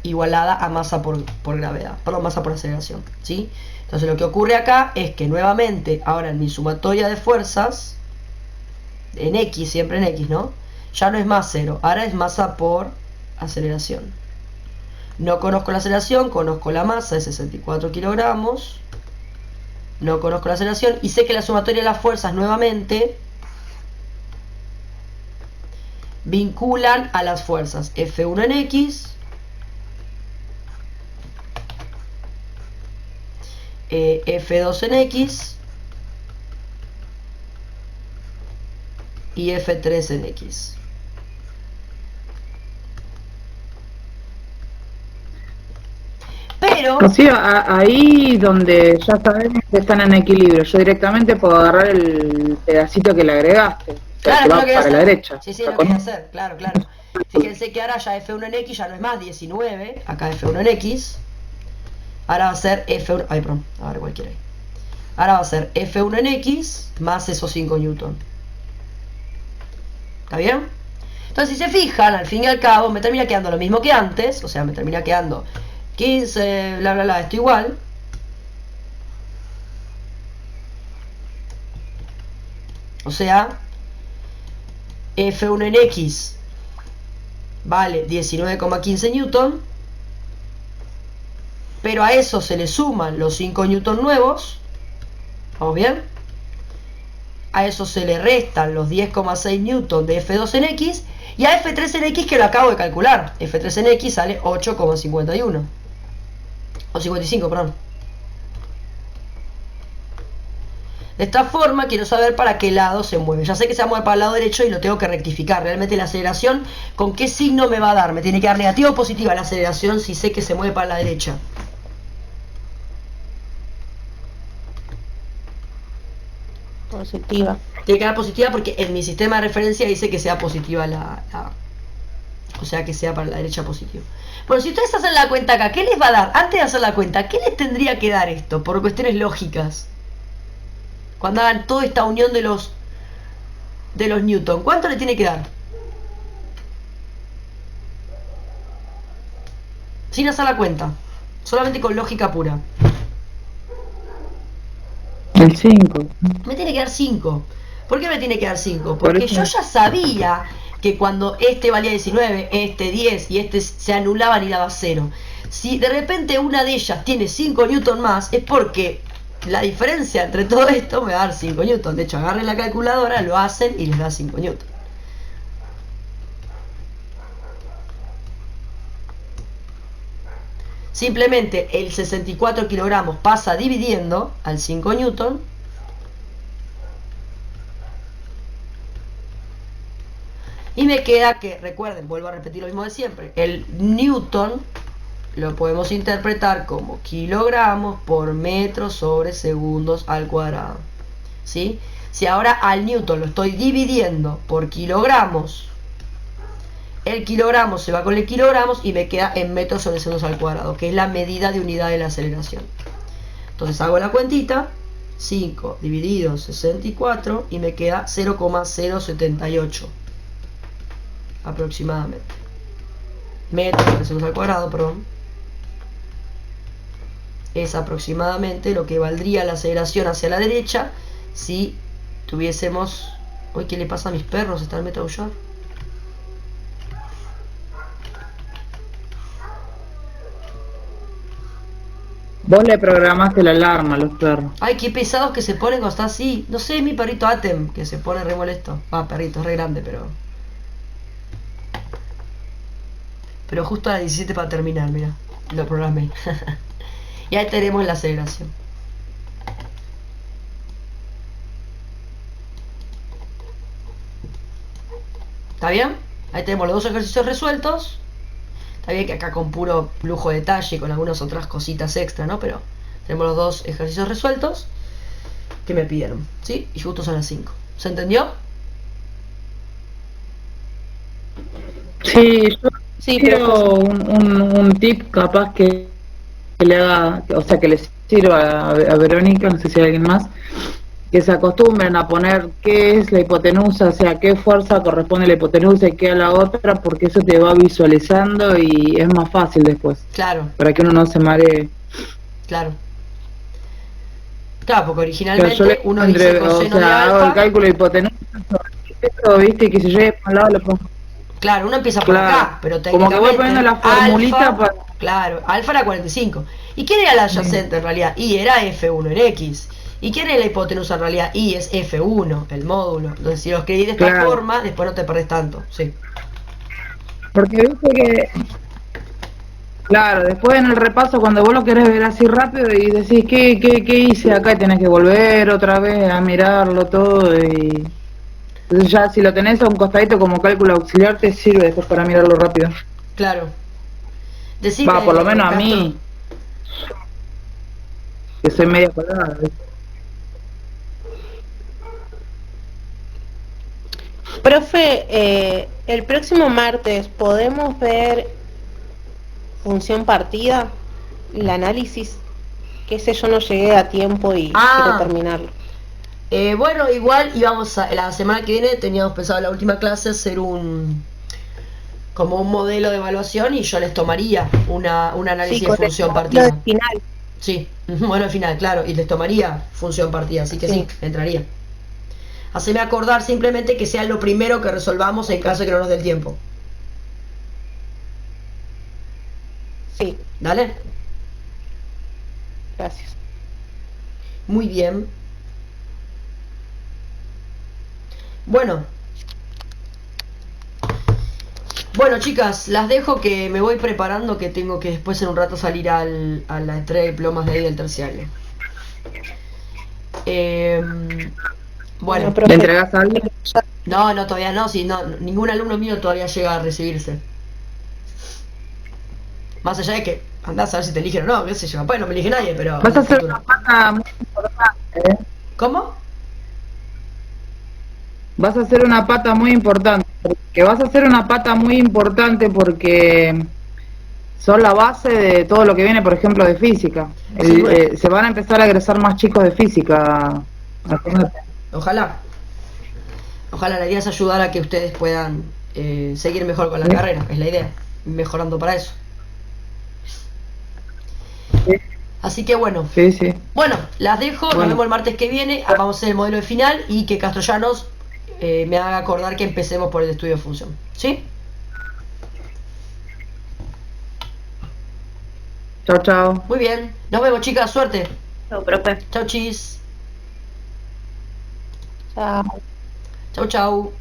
igualada a masa por gravedad. Perdón, masa por aceleración, ¿sí? Entonces lo que ocurre acá es que nuevamente, ahora en mi sumatoria de fuerzas, en X, siempre en X, ¿no? Ya no es más 0, ahora es masa por aceleración. No conozco la aceleración, conozco la masa de 64 kilogramos. No conozco la aceleración y sé que la sumatoria de las fuerzas nuevamente vinculan a las fuerzas F1 en X, F2 en X y F3 en X. Pero O sea, ahí donde ya sabemos que están en equilibrio, yo directamente puedo agarrar el pedacito que le agregaste, o sea, claro, que que va lo quería para hacer. la derecha. Sí, lo quería hacer, claro. Fíjense que ahora ya F1 en X ya no es más 19, acá F1 en X. Ahora va a ser F1, ay, perdón, a ver cualquiera. Ahora va a ser F1 en X más esos 5 newton. ¿Está bien? Entonces, si se fijan, al fin y al cabo, me termina quedando lo mismo que antes. O sea, me termina quedando 15, bla, bla, bla, esto igual. O sea, F1 en X vale 19,15 newton. Pero a eso se le suman los 5 newton nuevos. ¿Vamos bien? A eso se le restan los 10,6 newton de F2 en X. Y a F3 en X, que lo acabo de calcular. F3 en X sale 8,51. O 55, perdón. De esta forma quiero saber para qué lado se mueve. Ya sé que se va a mover para el lado derecho y lo tengo que rectificar. Realmente la aceleración, ¿con qué signo me va a dar? ¿Me tiene que dar negativa o positiva la aceleración si sé que se mueve para la derecha? Positiva. Tiene que dar positiva porque en mi sistema de referencia dice que sea positiva o sea, que sea para la derecha positiva. Bueno, si ustedes hacen la cuenta acá, ¿qué les va a dar? Antes de hacer la cuenta, ¿qué les tendría que dar esto? Por cuestiones lógicas. Cuando hagan toda esta unión de los newton, ¿cuánto le tiene que dar? Sin hacer la cuenta. Solamente con lógica pura. El 5. Me tiene que dar 5. ¿Por qué me tiene que dar 5? Porque yo ya sabía que cuando este valía 19, este 10 y este se anulaban y daba 0. Si de repente una de ellas tiene 5 newton más, es porque la diferencia entre todo esto me va a dar 5 newton. De hecho, agarren la calculadora, lo hacen y les da 5 newton. Simplemente el 64 kilogramos pasa dividiendo al 5 newton. Y me queda que, recuerden, vuelvo a repetir lo mismo de siempre. El newton lo podemos interpretar como kilogramos por metros sobre segundos al cuadrado. ¿Sí? Si ahora al newton lo estoy dividiendo por kilogramos, el kilogramo se va con el kilogramos y me queda en metros sobre segundos al cuadrado, que es la medida de unidad de la aceleración. Entonces hago la cuentita, 5 dividido 64 y me queda 0,078 aproximadamente. Metros sobre segundos al cuadrado, perdón. Es aproximadamente lo que valdría la aceleración hacia la derecha si tuviésemos... Uy, ¿qué le pasa a mis perros? ¿Están metiendo a aullar? Vos le programaste la alarma a los perros. Ay, qué pesados que se ponen cuando está así. No sé, mi perrito Atem, que se pone re molesto. Perrito, es re grande, pero... Pero justo a las 17 para terminar, mira. Lo programé. Y ahí tenemos la aceleración. ¿Está bien? Ahí tenemos los dos ejercicios resueltos. Está bien que acá con puro lujo de detalle y con algunas otras cositas extra, ¿no? Pero tenemos los dos ejercicios resueltos que me pidieron, ¿sí? Y justo son las 5. ¿Se entendió? Sí, yo Sí, quiero un tip capaz que le haga, o sea, que le sirva a Verónica, no sé si hay alguien más, que se acostumbren a poner qué es la hipotenusa, o sea, qué fuerza corresponde a la hipotenusa y qué a la otra, porque eso te va visualizando y es más fácil después, Claro, para que uno no se maree. claro. Claro, porque Pero originalmente yo le uno dice o coseno de sea, hago el alfa. cálculo de hipotenusa esto, viste, que si yo por un lado lo pongo. Claro, uno empieza por Claro. acá, pero Como que voy técnicamente poniendo la formulita alfa, para... claro, alfa era 45. ¿Y quién era la adyacente en realidad? Y era F1 en X. ¿Y quién es la hipotenusa en realidad? Y es F1, el módulo. Entonces, si lo escribís de esta Claro. forma, después no te perdés tanto. Sí. Porque viste que, claro, después en el repaso cuando vos lo querés ver así rápido y decís, ¿qué hice acá? Y tenés que volver otra vez a mirarlo todo y... Entonces ya si lo tenés a un costadito como cálculo auxiliar te sirve después para mirarlo rápido. Claro. Va, por lo Decime, menos a Castro. mí, que soy media colgada, ¿viste? Profe, el próximo martes podemos ver función partida, el análisis, que ese yo no llegué a tiempo y quiero Ah, terminarlo. bueno, igual íbamos a, la semana que viene teníamos pensado en la última clase hacer como un modelo de evaluación y yo les tomaría un Sí, análisis de correcto, función lo partida. del final. Sí, bueno, al final, claro, y les tomaría función partida, así que sí, Sí. entraría. Haceme acordar simplemente que sea lo primero que resolvamos en caso de que no nos dé el tiempo. Sí, ¿Dale? gracias. Muy bien. Bueno. Bueno, chicas, las dejo que me voy preparando que tengo que después en un rato salir a la entrega de diplomas de ahí del terciario. Bueno, ¿Le profe, entregás a alguien? no, todavía no, sí, no, ningún alumno mío todavía llega a recibirse. Más allá de que andás a ver si te eligen o no, qué sé yo, bueno, no me elige nadie, pero Vas en a el hacer futuro. una pata muy importante, ¿eh? ¿Cómo? Vas a hacer una pata muy importante, porque vas a hacer una pata muy importante porque son la base de todo lo que viene, por ejemplo, de física. Sí, bueno, Se van a empezar a egresar más chicos de física. Acuérdate. ojalá. Ojalá la idea es ayudar a que ustedes puedan seguir mejor con la Sí, carrera, es la idea, mejorando para eso. Así que bueno, sí, sí. bueno, las dejo, nos Bueno, vemos el martes que viene, vamos a hacer el modelo de final y que Castrollanos me haga acordar que empecemos por el estudio de función. ¿Sí? chao, chao. Muy bien, nos vemos chicas, suerte. No, profe. Chau chis, Chao. chau chau.